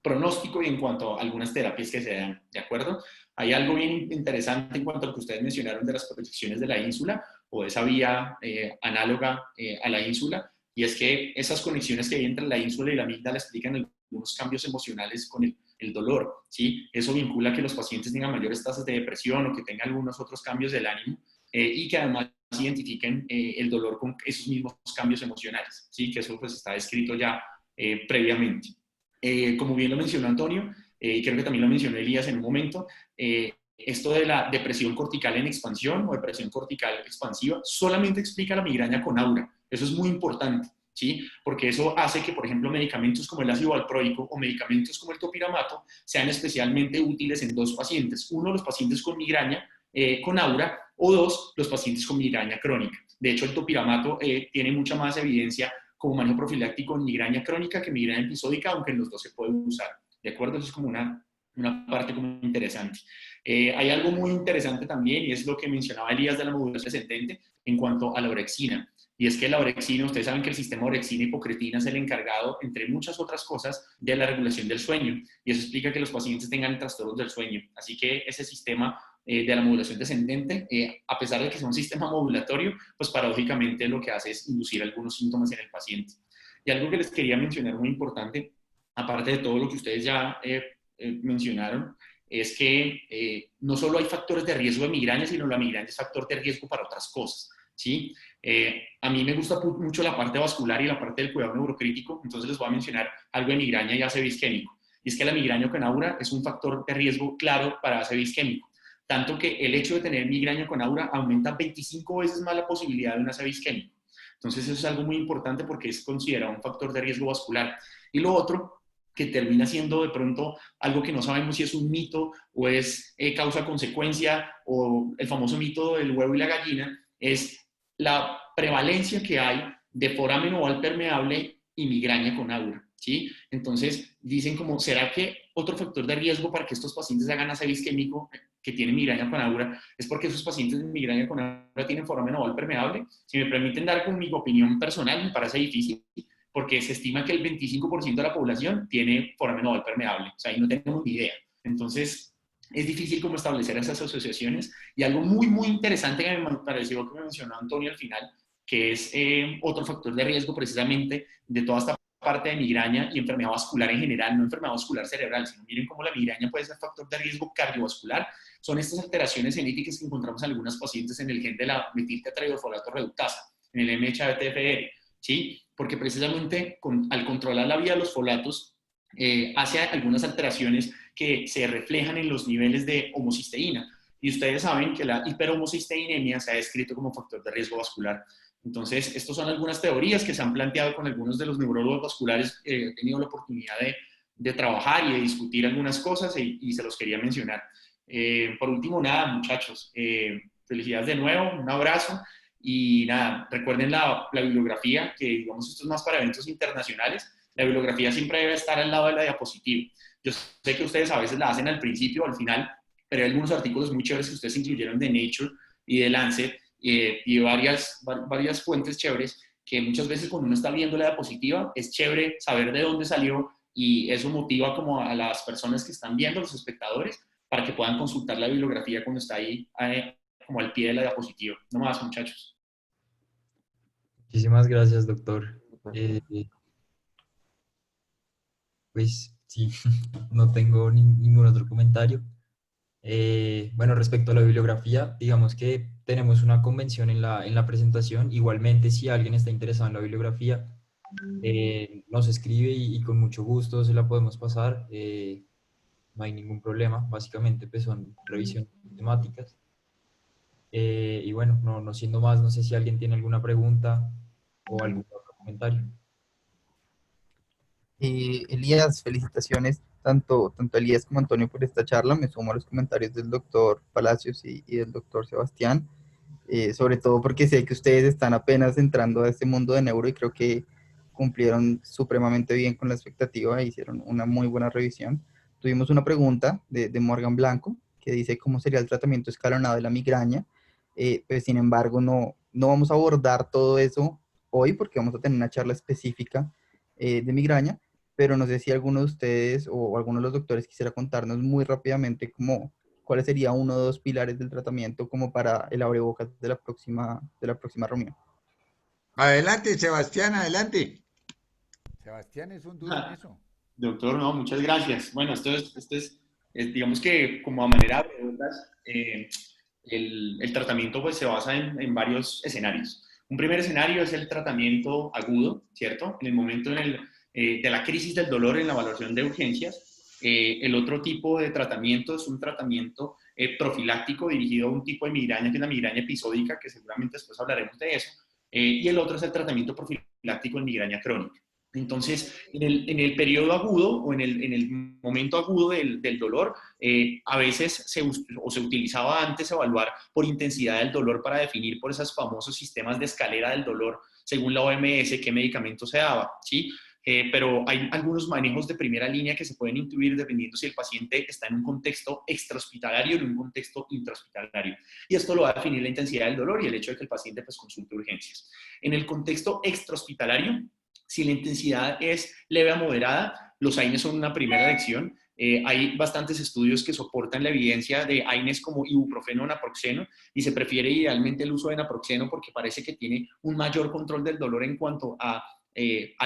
Speaker 5: pronóstico y en cuanto a algunas terapias que se dan, ¿de acuerdo? Hay algo bien interesante en cuanto a lo que ustedes mencionaron de las proyecciones de la ínsula o esa vía análoga a la ínsula, y es que esas conexiones que hay entre la ínsula y la amígdala explican algunos cambios emocionales con el dolor, ¿sí? Eso vincula que los pacientes tengan mayores tasas de depresión o que tengan algunos otros cambios del ánimo y que además identifiquen el dolor con esos mismos cambios emocionales, ¿sí? Que eso pues está descrito ya previamente. Como bien lo mencionó Antonio, y creo que también lo mencionó Elías en un momento, esto de la depresión cortical en expansión o depresión cortical expansiva solamente explica la migraña con aura. Eso es muy importante, ¿sí? Porque eso hace que, por ejemplo, medicamentos como el ácido valproico o medicamentos como el topiramato sean especialmente útiles en 2 pacientes. Uno, los pacientes con migraña con aura, o 2, los pacientes con migraña crónica. De hecho, el topiramato tiene mucha más evidencia como manejo profiláctico en migraña crónica que migraña episódica, aunque en los 2 se puede usar. ¿De acuerdo? Eso es como una parte como interesante. Hay algo muy interesante también, y es lo que mencionaba Elías de la modulación descendente en cuanto a la orexina. Y es que la orexina, ustedes saben que el sistema orexina-hipocretina es el encargado, entre muchas otras cosas, de la regulación del sueño. Y eso explica que los pacientes tengan trastornos del sueño. Así que ese sistema de la modulación descendente, a pesar de que sea un sistema modulatorio, pues paradójicamente lo que hace es inducir algunos síntomas en el paciente. Y algo que les quería mencionar muy importante, aparte de todo lo que ustedes ya mencionaron, es que no solo hay factores de riesgo de migraña, sino la migraña es factor de riesgo para otras cosas, ¿sí? A mí me gusta mucho la parte vascular y la parte del cuidado neurocrítico, entonces les voy a mencionar algo de migraña y ACV isquémico. Y es que la migraña con aura es un factor de riesgo claro para ACV isquémico, tanto que el hecho de tener migraña con aura aumenta 25 veces más la posibilidad de un ACV isquémico. Entonces eso es algo muy importante porque es considerado un factor de riesgo vascular. Y lo otro, que termina siendo de pronto algo que no sabemos si es un mito o es causa-consecuencia, o el famoso mito del huevo y la gallina, es la prevalencia que hay de foramen oval permeable y migraña con aura, ¿sí? Entonces dicen como, ¿será que otro factor de riesgo para que estos pacientes hagan ACV isquémico que tienen migraña con aura es porque esos pacientes de migraña con aura tienen foramen oval permeable? Si me permiten dar con mi opinión personal, me parece difícil, porque se estima que el 25% de la población tiene foramen oval permeable, o sea, ahí no tenemos ni idea. Entonces, es difícil como establecer esas asociaciones, y algo muy, muy interesante que me pareció que me mencionó Antonio al final, que es otro factor de riesgo precisamente de toda esta parte de migraña y enfermedad vascular en general, no enfermedad vascular cerebral, sino miren cómo la migraña puede ser factor de riesgo cardiovascular, son estas alteraciones genéticas que encontramos en algunos pacientes en el gen de la metiltetrahidrofolato reductasa, en el MHTFR, ¿sí? Porque precisamente al controlar la vía de los folatos, hace algunas alteraciones que se reflejan en los niveles de homocisteína. Y ustedes saben que la hiperhomocisteinemia se ha descrito como factor de riesgo vascular. Entonces, estas son algunas teorías que se han planteado con algunos de los neurólogos vasculares. He tenido la oportunidad de trabajar y de discutir algunas cosas y se los quería mencionar. Por último, nada, muchachos, felicidades de nuevo, un abrazo. Y nada, recuerden la bibliografía, que digamos esto es más para eventos internacionales. La bibliografía siempre debe estar al lado de la diapositiva. Yo sé que ustedes a veces la hacen al principio o al final, pero hay algunos artículos muy chéveres que ustedes incluyeron de Nature y de Lancet y varias fuentes chéveres que muchas veces cuando uno está viendo la diapositiva es chévere saber de dónde salió, y eso motiva como a las personas que están viendo, los espectadores, para que puedan consultar la bibliografía cuando está ahí como al pie de la diapositiva. No más, muchachos.
Speaker 2: Muchísimas gracias, doctor. Pues sí, no tengo ningún otro comentario. Bueno, respecto a la bibliografía, digamos que tenemos una convención en la presentación. Igualmente, si alguien está interesado en la bibliografía, nos escribe y con mucho gusto se la podemos pasar. No hay ningún problema. Básicamente, pues son revisiones temáticas. Y bueno, no siendo más, no sé si alguien tiene alguna pregunta o algún otro comentario.
Speaker 6: Elías, felicitaciones tanto Elías como Antonio por esta charla. Me sumo a los comentarios del doctor Palacios y del doctor Sebastián, sobre todo porque sé que ustedes están apenas entrando a este mundo de neuro y creo que cumplieron supremamente bien con la expectativa e hicieron una muy buena revisión. Tuvimos una pregunta de Morgan Blanco que dice cómo sería el tratamiento escalonado de la migraña. Pues, sin embargo, no vamos a abordar todo eso hoy porque vamos a tener una charla específica de migraña, pero no sé si alguno de ustedes o alguno de los doctores quisiera contarnos muy rápidamente cuáles serían uno o dos pilares del tratamiento como para el abrebocas de la próxima reunión.
Speaker 4: Adelante, Sebastián, adelante. Sebastián es un duro en eso.
Speaker 5: Doctor, no, muchas gracias. Bueno, esto es digamos que como a manera de preguntas, el tratamiento pues se basa en varios escenarios. Un primer escenario es el tratamiento agudo, ¿cierto? En el momento de la crisis del dolor en la evaluación de urgencias. El otro tipo de tratamiento es un tratamiento profiláctico dirigido a un tipo de migraña, que es la migraña episódica, que seguramente después hablaremos de eso. Y el otro es el tratamiento profiláctico en migraña crónica. Entonces, en el periodo agudo o en el momento agudo del dolor, a veces se utilizaba antes evaluar por intensidad del dolor para definir por esos famosos sistemas de escalera del dolor, según la OMS, qué medicamento se daba, ¿sí? Pero hay algunos manejos de primera línea que se pueden incluir dependiendo si el paciente está en un contexto extrahospitalario o en un contexto intrahospitalario. Y esto lo va a definir la intensidad del dolor y el hecho de que el paciente pues, consulte urgencias. En el contexto extrahospitalario, si la intensidad es leve a moderada, los AINES son una primera elección. Hay bastantes estudios que soportan la evidencia de AINES como ibuprofeno o naproxeno, y se prefiere idealmente el uso de naproxeno porque parece que tiene un mayor control del dolor en cuanto a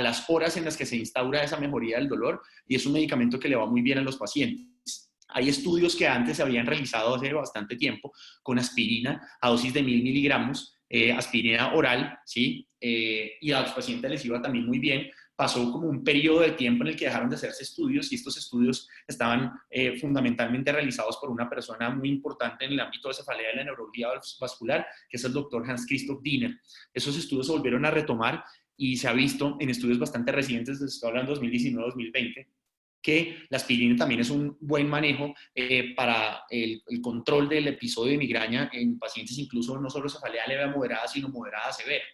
Speaker 5: las horas en las que se instaura esa mejoría del dolor, y es un medicamento que le va muy bien a los pacientes. Hay estudios que antes se habían realizado hace bastante tiempo con aspirina a dosis de 1000 miligramos, aspirina oral, ¿sí? Y a los pacientes les iba también muy bien. Pasó como un periodo de tiempo en el que dejaron de hacerse estudios, y estos estudios estaban fundamentalmente realizados por una persona muy importante en el ámbito de cefalea y la neurología vascular, que es el doctor Hans-Christoph Diener. Esos estudios se volvieron a retomar y se ha visto en estudios bastante recientes, estoy hablando de 2019-2020, que la aspirina también es un buen manejo para el control del episodio de migraña en pacientes incluso no solo cefalea leve a moderada, sino moderada a severa.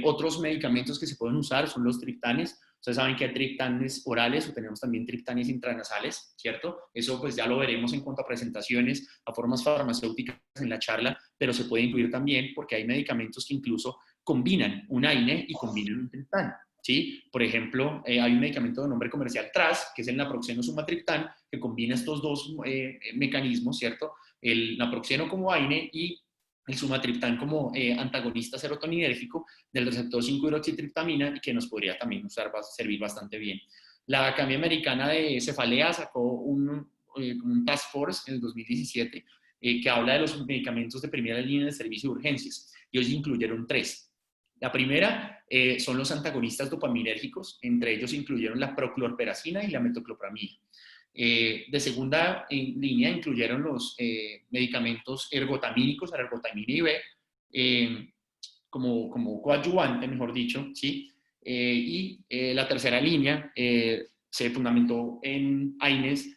Speaker 5: Otros medicamentos que se pueden usar son los triptanes. Ustedes saben que hay triptanes orales o tenemos también triptanes intranasales, ¿cierto? Eso pues ya lo veremos en cuanto a presentaciones, a formas farmacéuticas en la charla, pero se puede incluir también porque hay medicamentos que incluso combinan un AINE y combinan un triptán, ¿sí? Por ejemplo, hay un medicamento de nombre comercial TRAS, que es el naproxeno sumatriptán, que combina estos dos mecanismos, ¿cierto? El naproxeno como AINE y el sumatriptán como antagonista serotoninérgico del receptor 5-hidroxitriptamina, y que nos podría también servir bastante bien. La Academia Americana de Cefalea sacó un task force en el 2017 que habla de los medicamentos de primera línea de servicio de urgencias, y hoy incluyeron 3. La primera son los antagonistas dopaminérgicos, entre ellos incluyeron la prochlorperacina y la metoclopramida. De segunda línea incluyeron los medicamentos ergotamínicos, la ergotamina IV, como coadyuvante, mejor dicho, ¿sí? Y la tercera línea se fundamentó en AINES,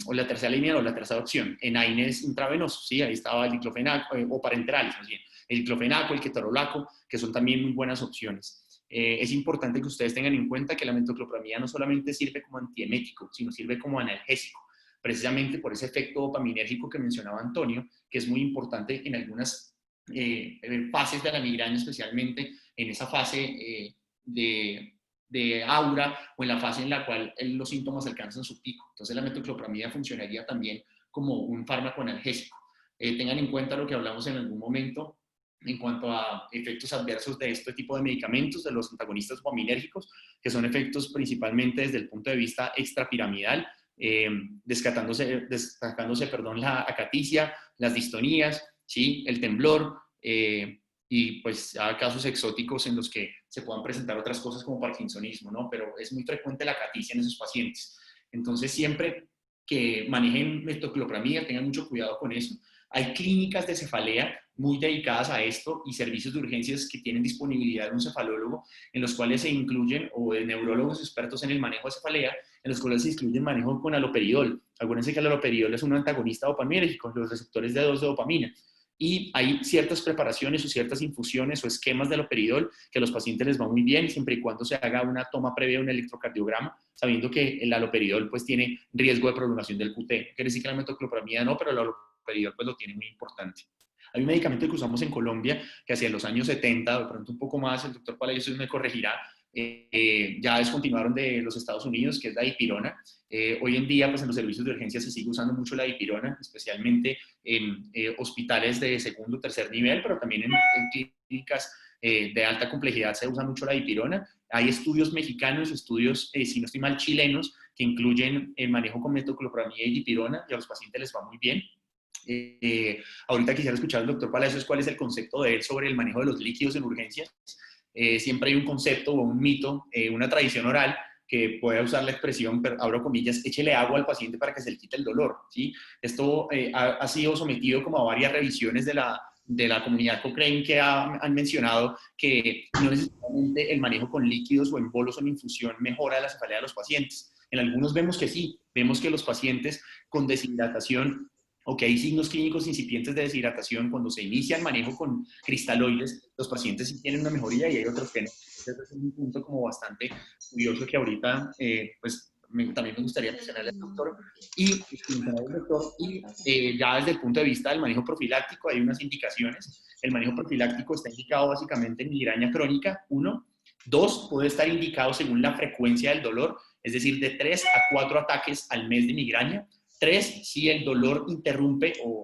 Speaker 5: o la tercera línea o la tercera opción, en AINES intravenosos, ¿sí? Ahí estaba el diclofenaco, o parenterales, más bien, el diclofenaco, el ketorolaco, que son también muy buenas opciones. Es importante que ustedes tengan en cuenta que la metoclopramida no solamente sirve como antiemético, sino sirve como analgésico, precisamente por ese efecto dopaminérgico que mencionaba Antonio, que es muy importante en algunas fases de la migraña, especialmente en esa fase de aura, o en la fase en la cual los síntomas alcanzan su pico. Entonces la metoclopramida funcionaría también como un fármaco analgésico. Tengan en cuenta lo que hablamos en algún momento en cuanto a efectos adversos de este tipo de medicamentos, de los antagonistas dopaminérgicos, que son efectos principalmente desde el punto de vista extrapiramidal, destacándose la acaticia, las distonías, ¿sí? El temblor, y pues hay casos exóticos en los que se puedan presentar otras cosas como parkinsonismo, ¿no? Pero es muy frecuente la acaticia en esos pacientes. Entonces, siempre que manejen metoclopramida, tengan mucho cuidado con eso. Hay clínicas de cefalea muy dedicadas a esto y servicios de urgencias que tienen disponibilidad de un cefalólogo, en los cuales se incluyen, o de neurólogos expertos en el manejo de cefalea, en los cuales se incluye el manejo con haloperidol. Acuérdense que el haloperidol es un antagonista dopaminérgico, los receptores de 2 de dopamina. Y hay ciertas preparaciones o ciertas infusiones o esquemas de haloperidol que a los pacientes les va muy bien, siempre y cuando se haga una toma previa de un electrocardiograma, sabiendo que el haloperidol pues tiene riesgo de prolongación del QT. Quiere decir que la metoclopramida no, pero el haloperidol pues lo tiene muy importante. Hay un medicamento que usamos en Colombia que hacia los años 70, de pronto un poco más, el doctor Palacios me corregirá, ya descontinuaron de los Estados Unidos, que es la dipirona. Hoy en día, pues en los servicios de urgencia se sigue usando mucho la dipirona, especialmente en hospitales de segundo o tercer nivel, pero también en clínicas de alta complejidad se usa mucho la dipirona. Hay estudios mexicanos, estudios, si no estoy mal, chilenos, que incluyen el manejo con metoclopramida y dipirona, y a los pacientes les va muy bien. Ahorita quisiera escuchar al doctor Palacios cuál es el concepto de él sobre el manejo de los líquidos en urgencias. Siempre hay un concepto o un mito, una tradición oral, que puede usar la expresión, pero abro comillas, échele agua al paciente para que se le quite el dolor, ¿sí? Esto ha sido sometido como a varias revisiones de la comunidad Cochrane, que han mencionado que no necesariamente el manejo con líquidos o en bolos o en infusión mejora la cefalea de los pacientes. En algunos vemos que sí, vemos que los pacientes con deshidratación o que hay signos clínicos incipientes de deshidratación, cuando se inicia el manejo con cristaloides, los pacientes sí tienen una mejoría y hay otros que no. Entonces es un punto como bastante curioso que ahorita pues también me gustaría mencionarle al doctor. Y ya desde el punto de vista del manejo profiláctico hay unas indicaciones. El manejo profiláctico está indicado básicamente en migraña crónica, 1. 2, puede estar indicado según la frecuencia del dolor. es decir, de 3 a 4 ataques al mes de migraña. 3, si el dolor interrumpe o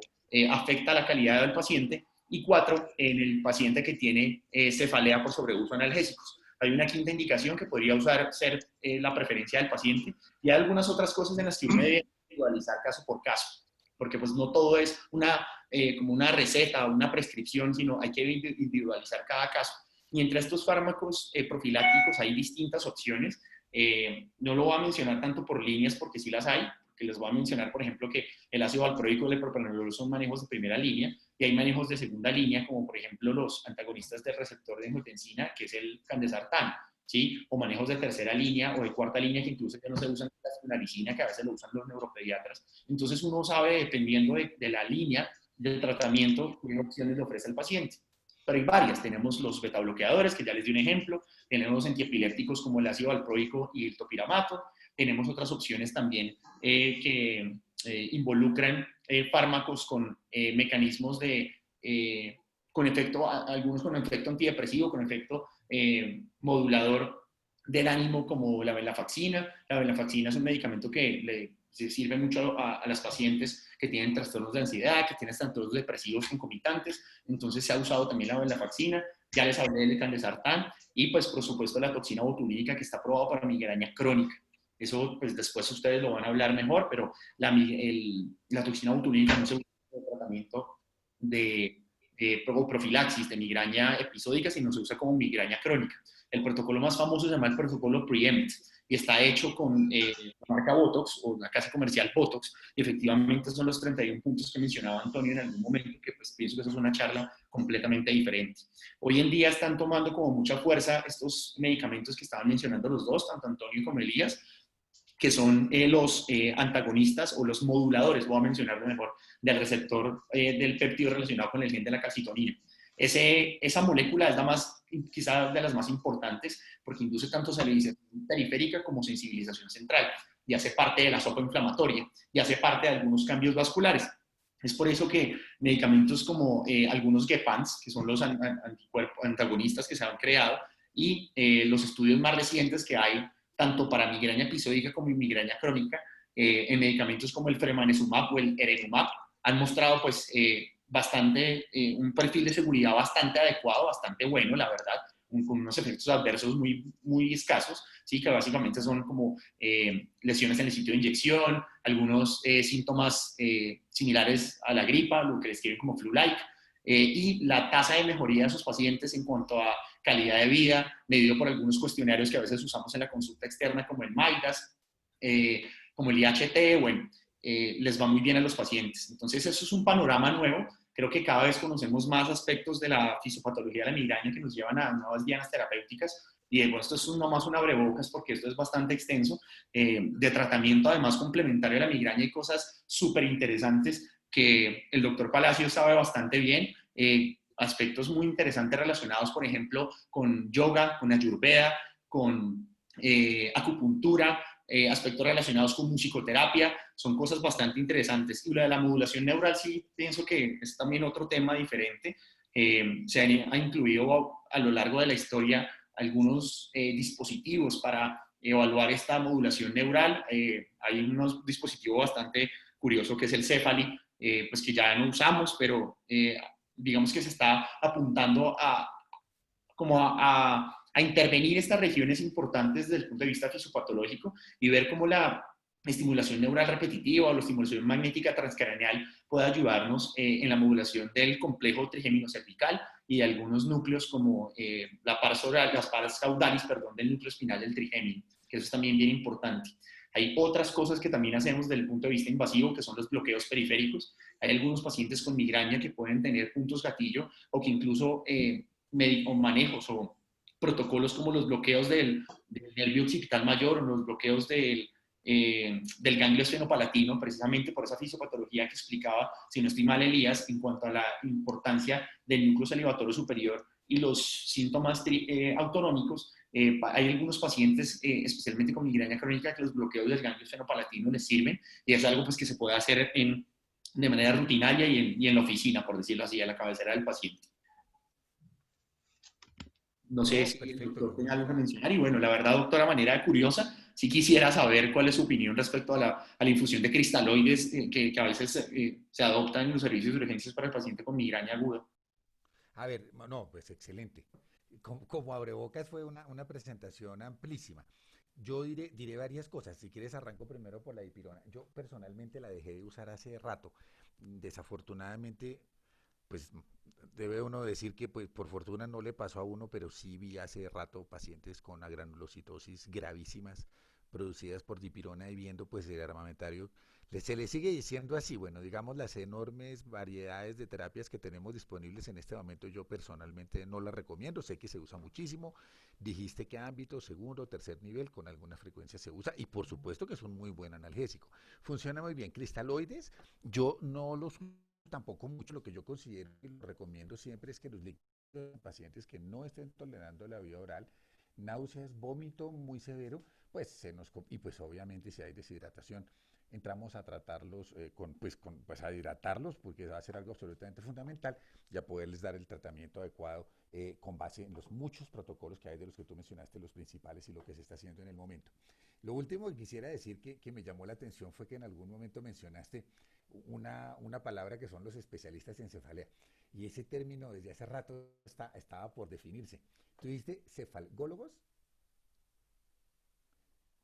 Speaker 5: afecta la calidad del paciente. Y 4, en el paciente que tiene cefalea por sobreuso de analgésicos. Hay una quinta indicación que podría ser la preferencia del paciente, y hay algunas otras cosas en las que uno debe individualizar caso por caso, porque pues no todo es como una receta o una prescripción, sino hay que individualizar cada caso. Y entre estos fármacos profilácticos hay distintas opciones. No lo voy a mencionar tanto por líneas, porque sí las hay, que les voy a mencionar, por ejemplo, que el ácido valproico y el propranolol son manejos de primera línea, y hay manejos de segunda línea, como por ejemplo los antagonistas del receptor de angiotensina, que es el candesartán, ¿sí? O manejos de tercera línea o de cuarta línea, que incluso ya no se usan la spinaricina, que a veces lo usan los neuropediatras. Entonces uno sabe, dependiendo de la línea del tratamiento, qué opciones le ofrece al paciente. Pero hay varias. Tenemos los betabloqueadores, que ya les di un ejemplo. Tenemos antiepilépticos como el ácido valproico y el topiramato. Tenemos otras opciones también que involucran fármacos con mecanismos con efecto, algunos con efecto antidepresivo, con efecto modulador del ánimo, como la venlafaxina. La venlafaxina es un medicamento que se sirve mucho a las pacientes que tienen trastornos de ansiedad, que tienen trastornos depresivos concomitantes. Entonces se ha usado también la venlafaxina. Ya les hablé del candesartán y pues por supuesto la toxina botulínica, que está aprobada para migraña crónica. Eso pues después ustedes lo van a hablar mejor, pero la toxina botulínica no se usa en tratamiento de profilaxis de migraña episódica, sino se usa como migraña crónica. El protocolo más famoso se llama el protocolo PREEMPT y está hecho con la marca Botox o la casa comercial Botox, y efectivamente son los 31 puntos que mencionaba Antonio en algún momento, que pues pienso que eso es una charla completamente diferente. Hoy en día están tomando como mucha fuerza estos medicamentos que estaban mencionando los dos, tanto Antonio como Elías, que son los antagonistas o los moduladores, voy a mencionarlo mejor, del receptor del péptido relacionado con el gen de la calcitonina. Esa molécula es la más, quizás de las más importantes, porque induce tanto salinización periférica como sensibilización central, y hace parte de la sopa inflamatoria, y hace parte de algunos cambios vasculares. Es por eso que medicamentos como algunos GEPANs, que son los antagonistas que se han creado, y los estudios más recientes que hay, tanto para migraña episódica como migraña crónica, en medicamentos como el fremanezumab o el erenumab, han mostrado pues un perfil de seguridad bastante adecuado, bastante bueno, la verdad, con unos efectos adversos muy, muy escasos, ¿sí? Que básicamente son como lesiones en el sitio de inyección, algunos síntomas similares a la gripa, lo que describen como flu-like, y la tasa de mejoría de esos pacientes en cuanto a calidad de vida, medido por algunos cuestionarios que a veces usamos en la consulta externa, como el MAIDAS, como el IHT, bueno, les va muy bien a los pacientes. Entonces, eso es un panorama nuevo. Creo que cada vez conocemos más aspectos de la fisiopatología de la migraña que nos llevan a nuevas dianas terapéuticas. Y bueno, esto es nomás un abrebocas porque esto es bastante extenso. De tratamiento, además, complementario a la migraña, hay cosas súper interesantes que el doctor Palacio sabe bastante bien. Aspectos muy interesantes relacionados, por ejemplo, con yoga, con ayurveda, con acupuntura, aspectos relacionados con musicoterapia, son cosas bastante interesantes. Y lo de la modulación neural sí pienso que es también otro tema diferente. Se ha incluido a lo largo de la historia algunos dispositivos para evaluar esta modulación neural. Hay unos dispositivos bastante curiosos que es el Cephali, pues que ya no usamos, pero digamos que se está apuntando a intervenir estas regiones importantes desde el punto de vista fisiopatológico y ver cómo la estimulación neural repetitiva o la estimulación magnética transcraneal puede ayudarnos en la modulación del complejo trigémino-cervical y de algunos núcleos como las paras caudalis, del núcleo espinal del trigémino, que eso es también bien importante. Hay otras cosas que también hacemos desde el punto de vista invasivo, que son los bloqueos periféricos. Hay algunos pacientes con migraña que pueden tener puntos gatillo o que incluso manejos o protocolos como los bloqueos del nervio occipital mayor o los bloqueos del ganglio esfenopalatino, precisamente por esa fisiopatología que explicaba, si no estoy mal, Elías, en cuanto a la importancia del núcleo salivatorio superior y los síntomas autonómicos. Hay algunos pacientes, especialmente con migraña crónica, que los bloqueos del ganglio esfenopalatino les sirven, y es algo pues, que se puede hacer de manera rutinaria y en la oficina, por decirlo así, a la cabecera del paciente. No sé si el doctor tiene algo que mencionar. Y bueno, la verdad, doctora, manera curiosa, sí quisiera saber cuál es su opinión respecto a la infusión de cristaloides que a veces se adoptan en los servicios de urgencias para el paciente con migraña aguda.
Speaker 4: A ver, no, pues excelente. Como abrebocas fue una presentación amplísima. Yo diré varias cosas. Si quieres arranco primero por la dipirona. Yo personalmente la dejé de usar hace rato. Desafortunadamente, pues debe uno decir que pues por fortuna no le pasó a uno, pero sí vi hace rato pacientes con agranulocitosis gravísimas producidas por dipirona y viendo pues el armamentario. Se le sigue diciendo así, bueno, digamos las enormes variedades de terapias que tenemos disponibles en este momento, yo personalmente no las recomiendo, sé que se usa muchísimo, dijiste que ámbito, segundo, tercer nivel, con alguna frecuencia se usa y por supuesto que es un muy buen analgésico. Funciona muy bien. Cristaloides, yo no los tampoco mucho, lo que yo considero y lo recomiendo siempre es que los líquidos en pacientes que no estén tolerando la vía oral, náuseas, vómito muy severo, pues y pues obviamente si hay deshidratación, entramos a tratarlos pues a hidratarlos porque va a ser algo absolutamente fundamental y a poderles dar el tratamiento adecuado con base en los muchos protocolos que hay de los que tú mencionaste, los principales y lo que se está haciendo en el momento. Lo último que quisiera decir que me llamó la atención fue que en algún momento mencionaste una palabra que son los especialistas en cefalea. Y ese término desde hace rato estaba por definirse. ¿Tú dijiste cefalgólogos?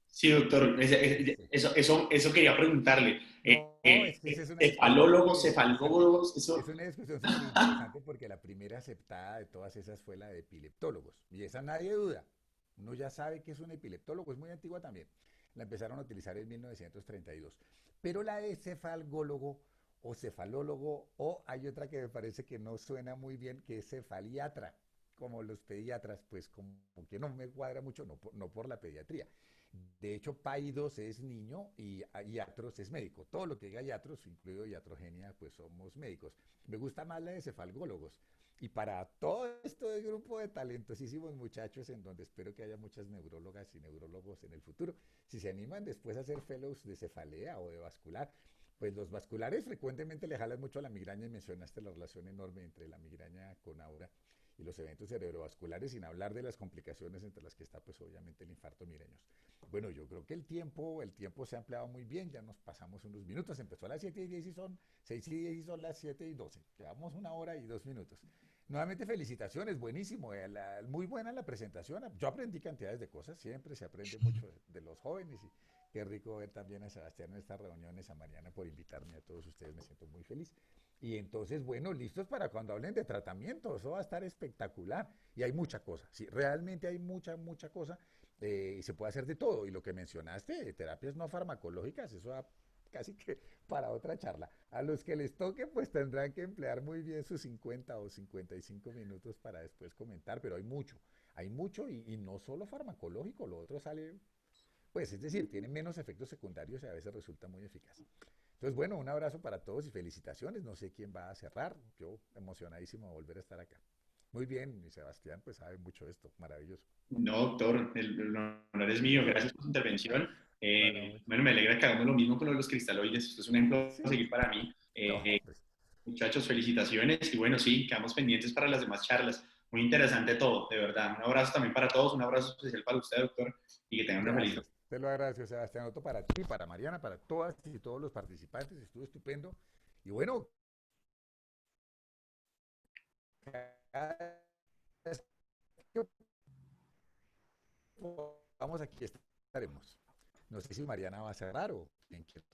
Speaker 5: Sí, doctor,
Speaker 4: Sí.
Speaker 5: eso quería preguntarle.
Speaker 4: No, es que esa es una discusión
Speaker 5: Cefalólogos,
Speaker 4: súper interesante.
Speaker 5: cefalgólogos,
Speaker 4: Es
Speaker 5: eso.
Speaker 4: una discusión súper interesante porque la primera aceptada de todas esas fue la de epileptólogos. Y esa nadie duda. Uno ya sabe que es un epileptólogo, es muy antigua también. La empezaron a utilizar en 1932. Pero la de cefalgólogo o cefalólogo, o hay otra que me parece que no suena muy bien, que es cefaliatra, como los pediatras, pues como que no me cuadra mucho, no por la pediatría. De hecho, Paidos es niño y Iatros es médico. Todo lo que diga Iatros, incluido iatrogenia, pues somos médicos. Me gusta más la de cefalgólogos. Y para todo esto de grupo de talentosísimos muchachos, en donde espero que haya muchas neurólogas y neurólogos en el futuro, si se animan después a hacer fellows de cefalea o de vascular, pues los vasculares frecuentemente le jalan mucho a la migraña y mencionaste la relación enorme entre la migraña con aura y los eventos cerebrovasculares, sin hablar de las complicaciones entre las que está pues obviamente el infarto migrañoso. Bueno, yo creo que el tiempo se ha empleado muy bien, ya nos pasamos unos minutos, empezó a las 7:10 y son 6:10 y son las 7:12, llevamos 1 hora y 2 minutos. Nuevamente felicitaciones, buenísimo, muy buena la presentación, yo aprendí cantidades de cosas, siempre se aprende mucho de los jóvenes y qué rico ver también a Sebastián en estas reuniones, a Mariana por invitarme, a todos ustedes me siento muy feliz. Y entonces, bueno, listos para cuando hablen de tratamiento, eso va a estar espectacular. Y hay mucha cosa, sí, realmente hay mucha cosa, y se puede hacer de todo. Y lo que mencionaste, terapias no farmacológicas, eso va casi que para otra charla. A los que les toque, pues tendrán que emplear muy bien sus 50 o 55 minutos para después comentar, pero hay mucho y no solo farmacológico, lo otro sale, pues es decir, tiene menos efectos secundarios y a veces resulta muy eficaz. Entonces, bueno, un abrazo para todos y felicitaciones. No sé quién va a cerrar. Yo emocionadísimo de volver a estar acá. Muy bien, y Sebastián pues sabe mucho de esto. Maravilloso.
Speaker 5: No, doctor, el honor es mío. Gracias por su intervención.
Speaker 4: Bueno,
Speaker 5: Bueno, me alegra que hagamos lo mismo con los cristaloides. Esto es un ejemplo a
Speaker 4: sí.
Speaker 5: seguir para mí.
Speaker 4: No, pues
Speaker 5: Muchachos, felicitaciones. Y bueno, sí, quedamos pendientes para las demás charlas. Muy interesante todo, de verdad. Un abrazo también para todos. Un abrazo especial para usted, doctor. Y que tengan una feliz
Speaker 4: gracias.
Speaker 5: noche.
Speaker 4: Te lo agradezco, Sebastián. Otro para ti, para Mariana, para todas y todos los participantes. Estuvo estupendo. Y bueno, vamos aquí estaremos. No sé si Mariana va a cerrar o quién quiere.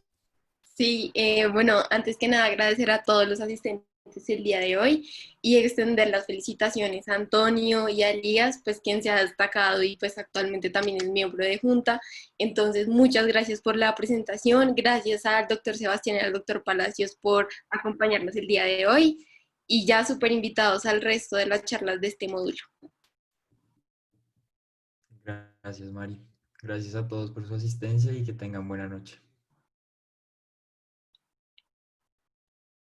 Speaker 1: Sí, bueno, antes que nada agradecer a todos los asistentes el día de hoy y extender las felicitaciones a Antonio y a Elías, pues quien se ha destacado y pues actualmente también es miembro de Junta. Entonces, muchas gracias por la presentación, gracias al doctor Sebastián y al doctor Palacios por acompañarnos el día de hoy y ya súper invitados al resto de las charlas de este módulo.
Speaker 2: Gracias, Mari. Gracias a todos por su asistencia y que tengan buena noche.